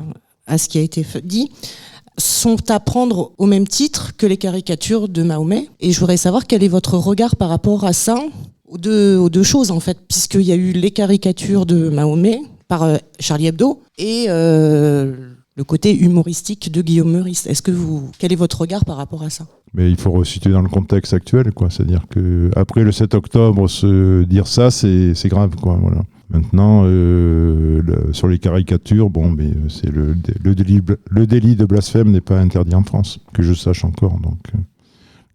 ce qui a été dit sont à prendre au même titre que les caricatures de Mahomet? Et je voudrais savoir quel est votre regard par rapport à ça, aux deux choses en fait, puisqu'il y a eu les caricatures de Mahomet par Charlie Hebdo et le côté humoristique de Guillaume Meurice. Quel est votre regard par rapport à ça? Mais il faut resituer dans le contexte actuel, quoi. C'est-à-dire que après le 7 octobre, se dire ça, c'est grave, quoi. Voilà. Maintenant, sur les caricatures, mais c'est le délit de blasphème n'est pas interdit en France, que je sache encore. Donc,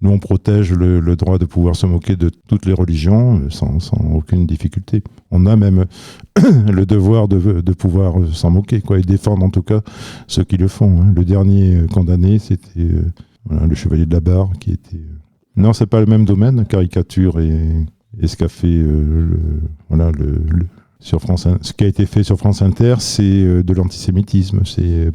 nous, on protège le droit de pouvoir se moquer de toutes les religions sans aucune difficulté. On a même le devoir de pouvoir s'en moquer, quoi, et défendre en tout cas ceux qui le font. Le dernier condamné, c'était le Chevalier de la Barre, qui était... Non, c'est pas le même domaine, caricature et ce qu'a fait sur France, ce qui a été fait sur France Inter, c'est de l'antisémitisme, c'est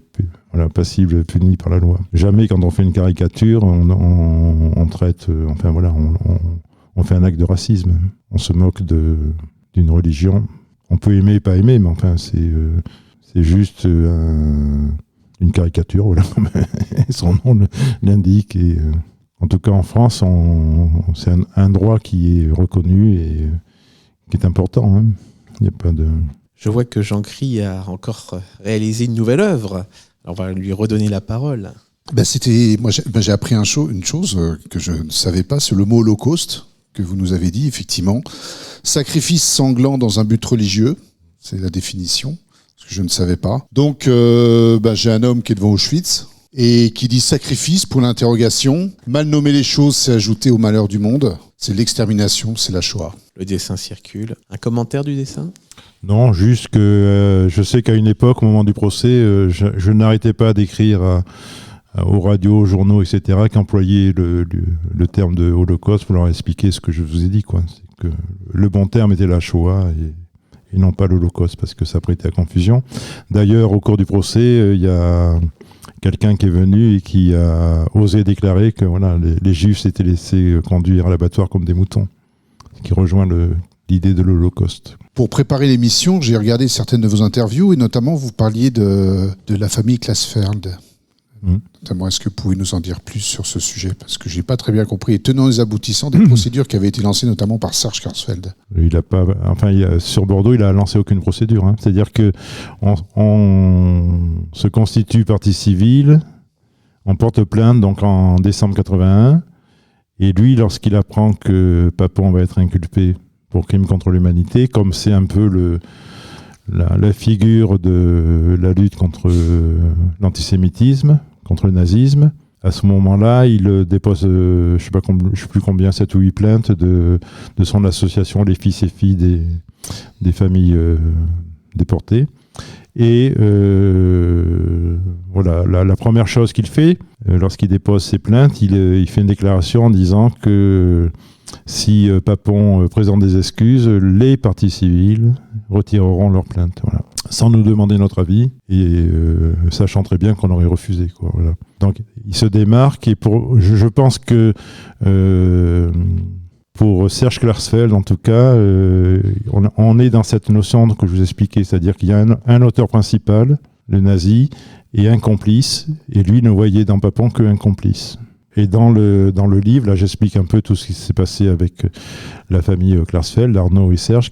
passible, puni par la loi. Jamais quand on fait une caricature, on traite, on fait un acte de racisme. On se moque d'une religion. On peut aimer et pas aimer, mais c'est juste une caricature, voilà. Son nom l'indique. Et, en tout cas, en France, c'est un droit qui est reconnu et qui est important. Hein. Il n'y a pas de... Je vois que Jean-Cry a encore réalisé une nouvelle œuvre. Alors, on va lui redonner la parole. J'ai appris une chose que je ne savais pas, c'est le mot holocauste que vous nous avez dit, effectivement. Sacrifice sanglant dans un but religieux, c'est la définition, ce que je ne savais pas. Donc, j'ai un homme qui est devant Auschwitz et qui dit sacrifice pour l'interrogation. Mal nommer les choses, c'est ajouter au malheur du monde. C'est l'extermination, c'est la Shoah. Le dessin circule. Un commentaire du dessin ? Non, juste que je sais qu'à une époque, au moment du procès, je n'arrêtais pas d'écrire aux radios, aux journaux, etc., qui employaient le terme de holocauste pour leur expliquer ce que je vous ai dit, quoi. C'est que le bon terme était la Shoah et non pas l'holocauste, parce que ça prêtait à confusion. D'ailleurs, au cours du procès, il y a quelqu'un qui est venu et qui a osé déclarer que les Juifs s'étaient laissés conduire à l'abattoir comme des moutons, ce qui rejoint l'idée de l'Holocauste. Pour préparer l'émission, j'ai regardé certaines de vos interviews et notamment vous parliez de la famille Klasfeld. Notamment, est-ce que vous pouvez nous en dire plus sur ce sujet? Parce que je n'ai pas très bien compris. Et tenant les aboutissants des procédures qui avaient été lancées notamment par Serge Klarsfeld. Sur Bordeaux, il n'a lancé aucune procédure. Hein. C'est-à-dire qu'on se constitue partie civile, on porte plainte donc en décembre 81, et lui, lorsqu'il apprend que Papon va être inculpé pour crime contre l'humanité, comme c'est un peu la figure de la lutte contre l'antisémitisme, contre le nazisme, à ce moment-là, il dépose, je sais plus combien, 7 ou 8 plaintes de son association Les Fils et Filles des familles déportées. Et la première chose qu'il fait, lorsqu'il dépose ses plaintes, il fait une déclaration en disant que si Papon présente des excuses, les parties civiles retireront leurs plaintes, sans nous demander notre avis et sachant très bien qu'on aurait refusé, quoi, voilà. Donc il se démarque et je pense que pour Serge Klarsfeld, en tout cas, on est dans cette notion que je vous expliquais, c'est-à-dire qu'il y a un auteur principal, le nazi, et un complice, et lui ne voyait dans Papon qu'un complice. Et dans le livre, là, j'explique un peu tout ce qui s'est passé avec la famille Klarsfeld, Arnaud et Serge,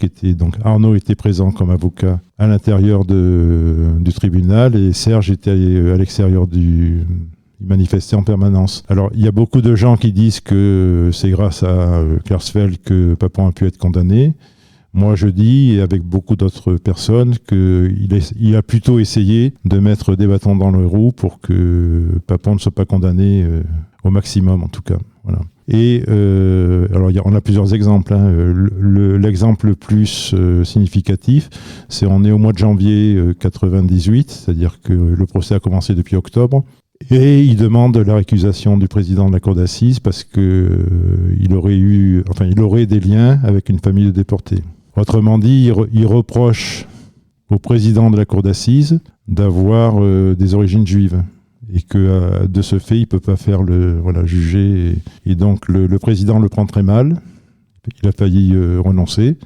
Arnaud était présent comme avocat à l'intérieur du tribunal, et Serge était à l'extérieur il manifestait en permanence. Alors, il y a beaucoup de gens qui disent que c'est grâce à Klarsfeld que Papon a pu être condamné. Moi, je dis, avec beaucoup d'autres personnes, qu'il a plutôt essayé de mettre des bâtons dans les roues pour que Papon ne soit pas condamné au maximum, en tout cas. Voilà. Et alors, on a plusieurs exemples. Hein. L'exemple le plus significatif, on est au mois de janvier 98, c'est-à-dire que le procès a commencé depuis octobre. Et il demande la récusation du président de la cour d'assises parce qu'il aurait des liens avec une famille de déportés. Autrement dit, il reproche au président de la cour d'assises d'avoir des origines juives et que de ce fait, il ne peut pas faire juger. Et donc, le président le prend très mal. Il a failli renoncer.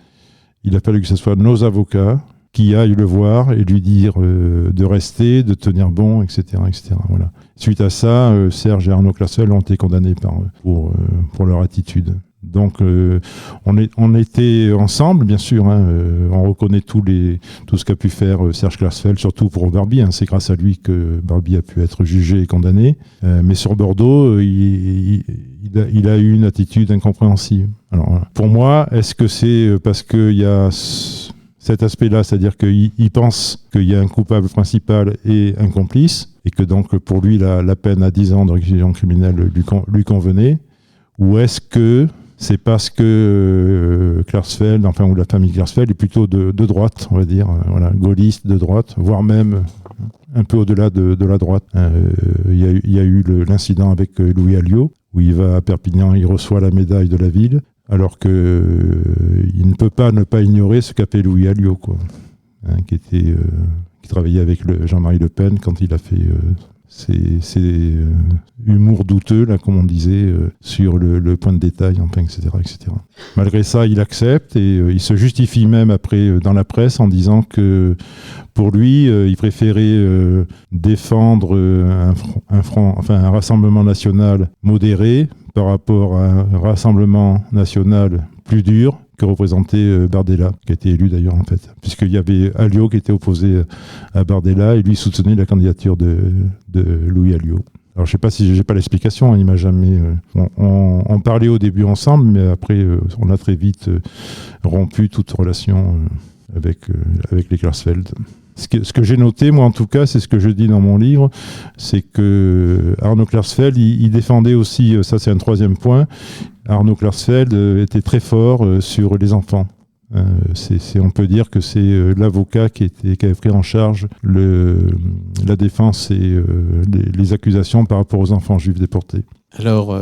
Il a fallu que ce soit nos avocats qui aillent le voir et lui dire de rester, de tenir bon, etc. etc. Voilà. Suite à ça, Serge et Arnaud Klarsfeld ont été condamnés pour leur attitude. Donc, on était ensemble, bien sûr. Hein, on reconnaît tout ce qu'a pu faire Serge Klarsfeld, surtout pour Barbie. Hein, c'est grâce à lui que Barbie a pu être jugé et condamné. Mais sur Bordeaux, il a eu une attitude incompréhensible. Alors, pour moi, est-ce que c'est parce qu'il y a cet aspect-là, c'est-à-dire qu'il pense qu'il y a un coupable principal et un complice, et que donc pour lui, la peine à 10 ans de réclusion criminelle lui convenait, ou est-ce que c'est parce que Klarsfeld, ou la famille Klarsfeld est plutôt de droite, on va dire, gaulliste de droite, voire même un peu au-delà de la droite. Il y a eu l'incident avec Louis Alliot, où il va à Perpignan, il reçoit la médaille de la ville, alors qu'il ne peut pas ne pas ignorer ce qu'a fait Louis Alliot, qui travaillait avec Jean-Marie Le Pen quand il a fait ces humours douteux, là, comme on disait, sur le point de détail, etc., etc. Malgré ça, il accepte et il se justifie même après dans la presse en disant que pour lui, il préférait défendre un rassemblement national modéré par rapport à un rassemblement national plus dur que représentait Bardella, qui a été élu d'ailleurs en fait, puisqu'il y avait Alliot qui était opposé à Bardella et lui soutenait la candidature de Louis Alliot. Alors je ne sais pas si j'ai pas l'explication, il m'a jamais. On parlait au début ensemble, mais après on a très vite rompu toute relation avec les Klarsfeld. Ce que j'ai noté, moi en tout cas, c'est ce que je dis dans mon livre, c'est que Arnaud Klarsfeld, il défendait aussi, ça c'est un troisième point, Arnaud Klarsfeld était très fort sur les enfants. On peut dire que c'est l'avocat qui avait pris en charge la défense et les accusations par rapport aux enfants juifs déportés. Alors,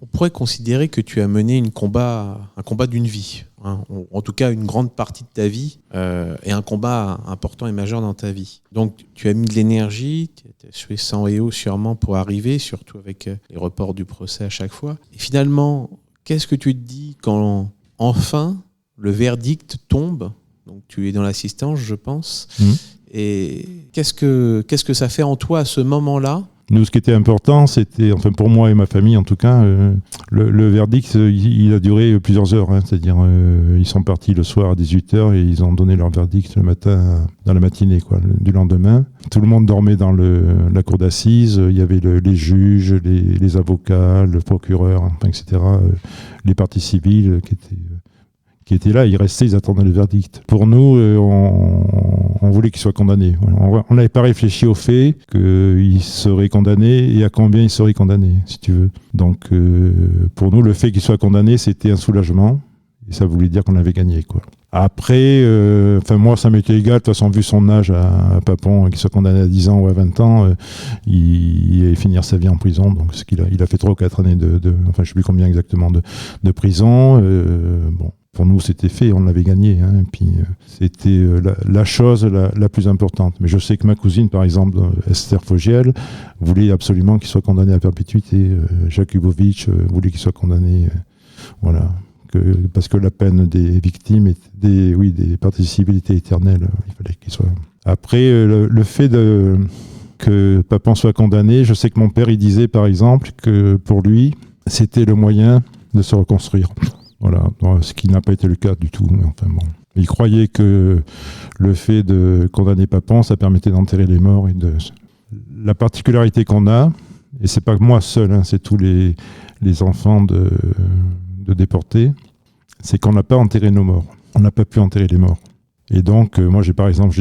on pourrait considérer que tu as mené un combat d'une vie, hein, en tout cas une grande partie de ta vie, et un combat important et majeur dans ta vie. Donc tu as mis de l'énergie, tu as sué sang et eau sûrement pour arriver, surtout avec les reports du procès à chaque fois. Et finalement, qu'est-ce que tu te dis quand enfin le verdict tombe? Donc tu es dans l'assistance, je pense. Et qu'est-ce que ça fait en toi à ce moment-là? Nous, ce qui était important, c'était, enfin pour moi et ma famille en tout cas, le verdict, il a duré plusieurs heures. Hein, c'est-à-dire, ils sont partis le soir à 18h et ils ont donné leur verdict le matin, dans la matinée du lendemain. Tout le monde dormait dans la cour d'assises. Il y avait les juges, les avocats, le procureur, etc. Les parties civiles qui étaient là, ils restaient, ils attendaient le verdict. Pour nous, on voulait qu'il soit condamné. On n'avait pas réfléchi au fait qu'il serait condamné et à combien il serait condamné, si tu veux. Donc, pour nous, le fait qu'il soit condamné, c'était un soulagement. Et ça voulait dire qu'on avait gagné, quoi. Après, moi, ça m'était égal. De toute façon, vu son âge à Papon, qu'il soit condamné à 10 ans ou à 20 ans, il allait finir sa vie en prison. Donc, il a fait 3 ou 4 années je ne sais plus combien exactement de prison. Bon. Pour nous, c'était fait, on l'avait gagné. Hein, et puis, c'était la chose la plus importante. Mais je sais que ma cousine, par exemple, Esther Fogiel, voulait absolument qu'il soit condamné à perpétuité. Jakubowicz voulait qu'il soit condamné. Voilà. Parce que la peine des victimes, des parties civiles était éternelle. Il fallait qu'il soit. Après, le fait que Papon soit condamné. Je sais que mon père, il disait par exemple que pour lui, c'était le moyen de se reconstruire. Voilà, ce qui n'a pas été le cas du tout. Mais enfin bon. Il croyait que le fait de condamner Papon, ça permettait d'enterrer les morts. La particularité qu'on a, et c'est pas moi seul, hein, c'est tous les enfants de déportés, c'est qu'on n'a pas enterré nos morts. On n'a pas pu enterrer les morts. Et donc, moi, j'ai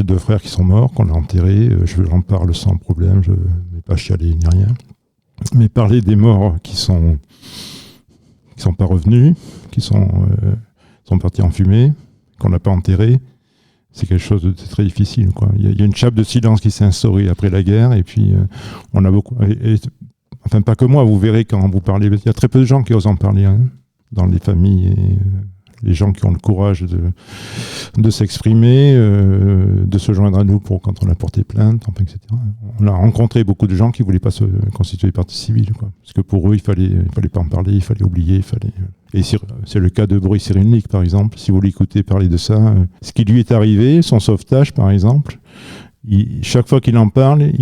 2 frères qui sont morts, qu'on a enterrés. J'en parle sans problème, je ne vais pas chialer ni rien. Mais parler des morts qui sont pas revenus, qui sont partis en fumée, qu'on n'a pas enterrés, c'est quelque chose de très difficile, quoi. Il y a une chape de silence qui s'est instaurée après la guerre, et puis on a beaucoup... enfin, pas que moi, vous verrez quand vous parlez, il y a très peu de gens qui osent en parler, hein, dans les familles, et les gens qui ont le courage de s'exprimer, de se joindre à nous quand on a porté plainte, enfin, etc. On a rencontré beaucoup de gens qui ne voulaient pas se constituer partie civile, quoi. Parce que pour eux, il fallait pas en parler, il fallait oublier, Et c'est le cas de Boris Cyrulnik, par exemple. Si vous l'écoutez parler de ça, ce qui lui est arrivé, son sauvetage, par exemple, chaque fois qu'il en parle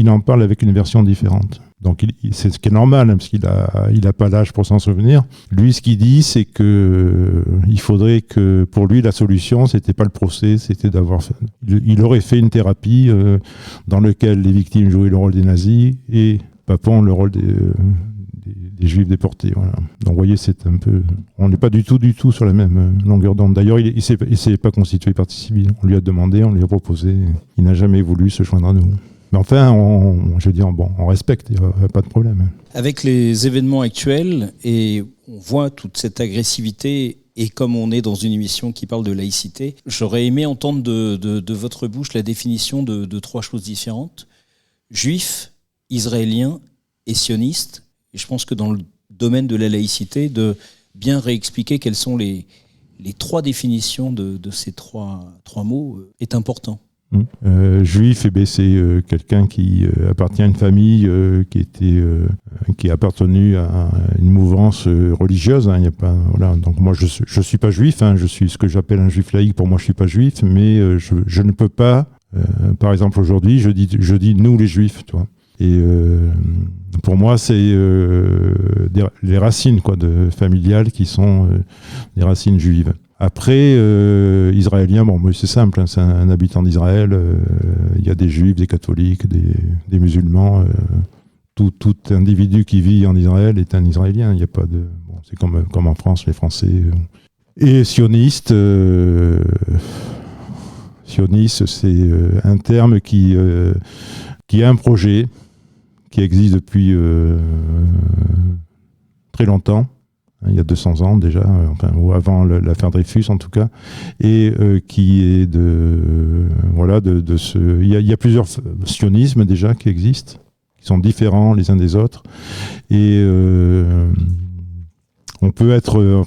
avec une version différente. Donc c'est ce qui est normal, hein, parce qu'il a pas l'âge pour s'en souvenir. Lui, ce qu'il dit, c'est que il faudrait que, pour lui, la solution, c'était pas le procès, c'était il aurait fait une thérapie dans laquelle les victimes jouaient le rôle des nazis et Papon le rôle des juifs déportés. Voilà. Donc, vous voyez, on n'est pas du tout sur la même longueur d'onde. D'ailleurs, il s'est pas constitué partie civile. On lui a demandé, on lui a proposé. Il n'a jamais voulu se joindre à nous. Mais enfin, on respecte, il n'y a pas de problème. Avec les événements actuels, et on voit toute cette agressivité, et comme on est dans une émission qui parle de laïcité, j'aurais aimé entendre de votre bouche la définition de 3 choses différentes. Juifs, israéliens et sionistes. Et je pense que dans le domaine de la laïcité, de bien réexpliquer quelles sont les 3 définitions de ces trois mots est important. Juif, c'est quelqu'un qui appartient à une famille qui a appartenu à une mouvance religieuse. Hein, y a pas, voilà. Donc moi, je suis pas juif. Hein, je suis ce que j'appelle un juif laïque. Pour moi, je suis pas juif, mais je ne peux pas. Par exemple, aujourd'hui, je dis nous les juifs, tu vois. Et pour moi, c'est les racines familiales qui sont des racines juives. Après, israélien, c'est simple, hein, c'est un habitant d'Israël. Il y a des juifs, des catholiques, des musulmans. Tout individu qui vit en Israël est un Israélien. Il y a pas de. C'est comme en France, les Français. Et sioniste, c'est un terme qui a un projet qui existe depuis très longtemps. Il y a 200 ans déjà, ou avant l'affaire Dreyfus en tout cas, et qui est il y a plusieurs sionismes déjà qui existent, qui sont différents les uns des autres, et on peut être,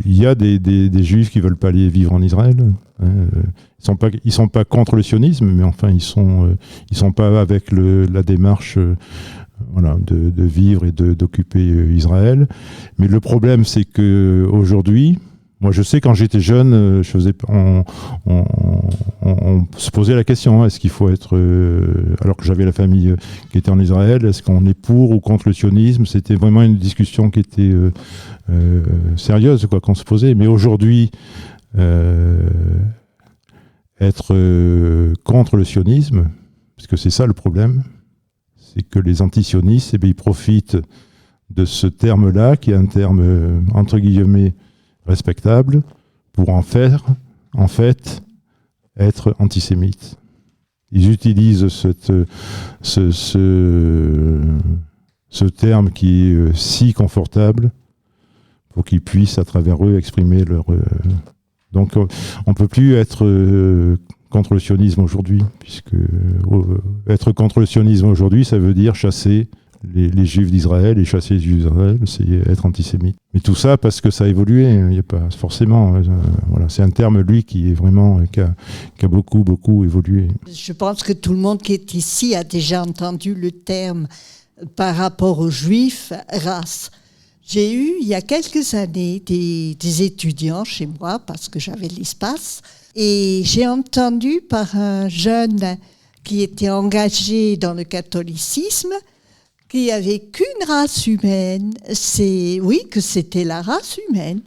il y a des juifs qui veulent pas aller vivre en Israël. Ils sont pas contre le sionisme, mais enfin ils sont pas avec la démarche. De vivre et d'occuper Israël. Mais le problème, c'est qu'aujourd'hui, moi je sais quand j'étais jeune, on se posait la question, est-ce qu'il faut être, alors que j'avais la famille qui était en Israël, est-ce qu'on est pour ou contre le sionisme? C'était vraiment une discussion qui était sérieuse, qu'on se posait. Mais aujourd'hui, être contre le sionisme, parce que c'est ça le problème, c'est que les antisionistes, ils profitent de ce terme-là, qui est un terme, entre guillemets, respectable, pour en fait, être antisémite. Ils utilisent ce terme qui est si confortable pour qu'ils puissent, à travers eux, exprimer leur... Donc, on ne peut plus être... contre le sionisme aujourd'hui, puisque être contre le sionisme aujourd'hui, ça veut dire chasser les juifs d'Israël, et chasser les juifs d'Israël, c'est être antisémite. Mais tout ça parce que ça a évolué, il n'y a pas forcément, c'est un terme, lui, qui est vraiment, qui a beaucoup, beaucoup évolué. Je pense que tout le monde qui est ici a déjà entendu le terme par rapport aux juifs, race. J'ai eu, il y a quelques années, des étudiants chez moi, parce que j'avais l'espace, et j'ai entendu par un jeune qui était engagé dans le catholicisme, qu'il n'y avait qu'une race humaine. Que c'était la race humaine.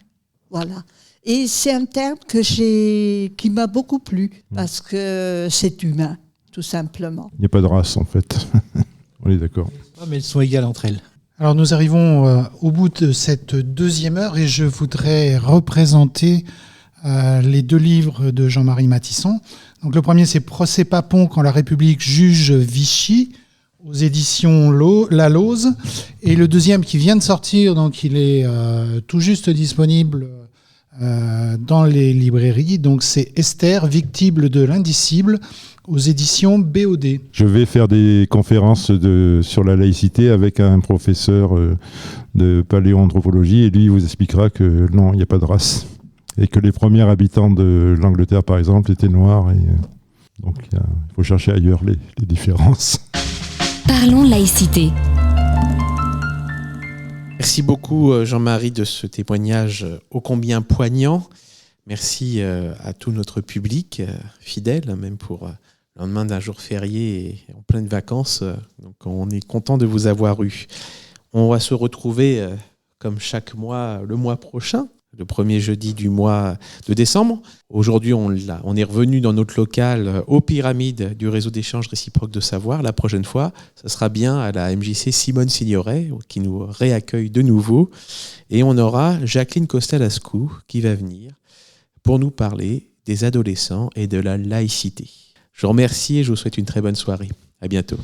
Voilà. Et c'est un terme qui m'a beaucoup plu, parce que c'est humain, tout simplement. Il n'y a pas de race, en fait. On est d'accord. Mais elles sont égales entre elles. Alors nous arrivons au bout de cette deuxième heure et je voudrais représenter les 2 livres de Jean-Marie Matisson. Donc le premier, c'est Procès Papon quand la République juge Vichy, aux éditions La Lose. Et le deuxième qui vient de sortir, donc il est tout juste disponible dans les librairies. Donc c'est Esther, victime de l'indicible, aux éditions BOD. Je vais faire des conférences sur la laïcité avec un professeur de paléoanthropologie et lui il vous expliquera que non, il n'y a pas de race. Et que les premiers habitants de l'Angleterre, par exemple, étaient noirs. Et donc il faut chercher ailleurs les différences. Parlons laïcité. Merci beaucoup Jean-Marie de ce témoignage ô combien poignant. Merci à tout notre public fidèle, même pour le lendemain d'un jour férié et en pleine vacances. Donc on est content de vous avoir eu. On va se retrouver comme chaque mois le mois prochain, le premier jeudi du mois de décembre. Aujourd'hui, on est revenu dans notre local aux Pyramides du réseau d'échange réciproque de savoir. La prochaine fois, ça sera bien à la MJC Simone Signoret qui nous réaccueille de nouveau. Et on aura Jacqueline Costa-Lascou qui va venir pour nous parler des adolescents et de la laïcité. Je vous remercie et je vous souhaite une très bonne soirée. À bientôt.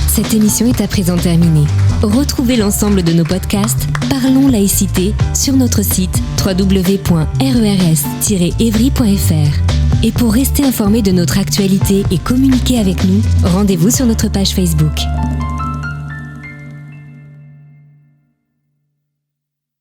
Cette émission est à présent terminée. Retrouvez l'ensemble de nos podcasts Parlons laïcité sur notre site www.rers-evry.fr. Et pour rester informé de notre actualité et communiquer avec nous, rendez-vous sur notre page Facebook.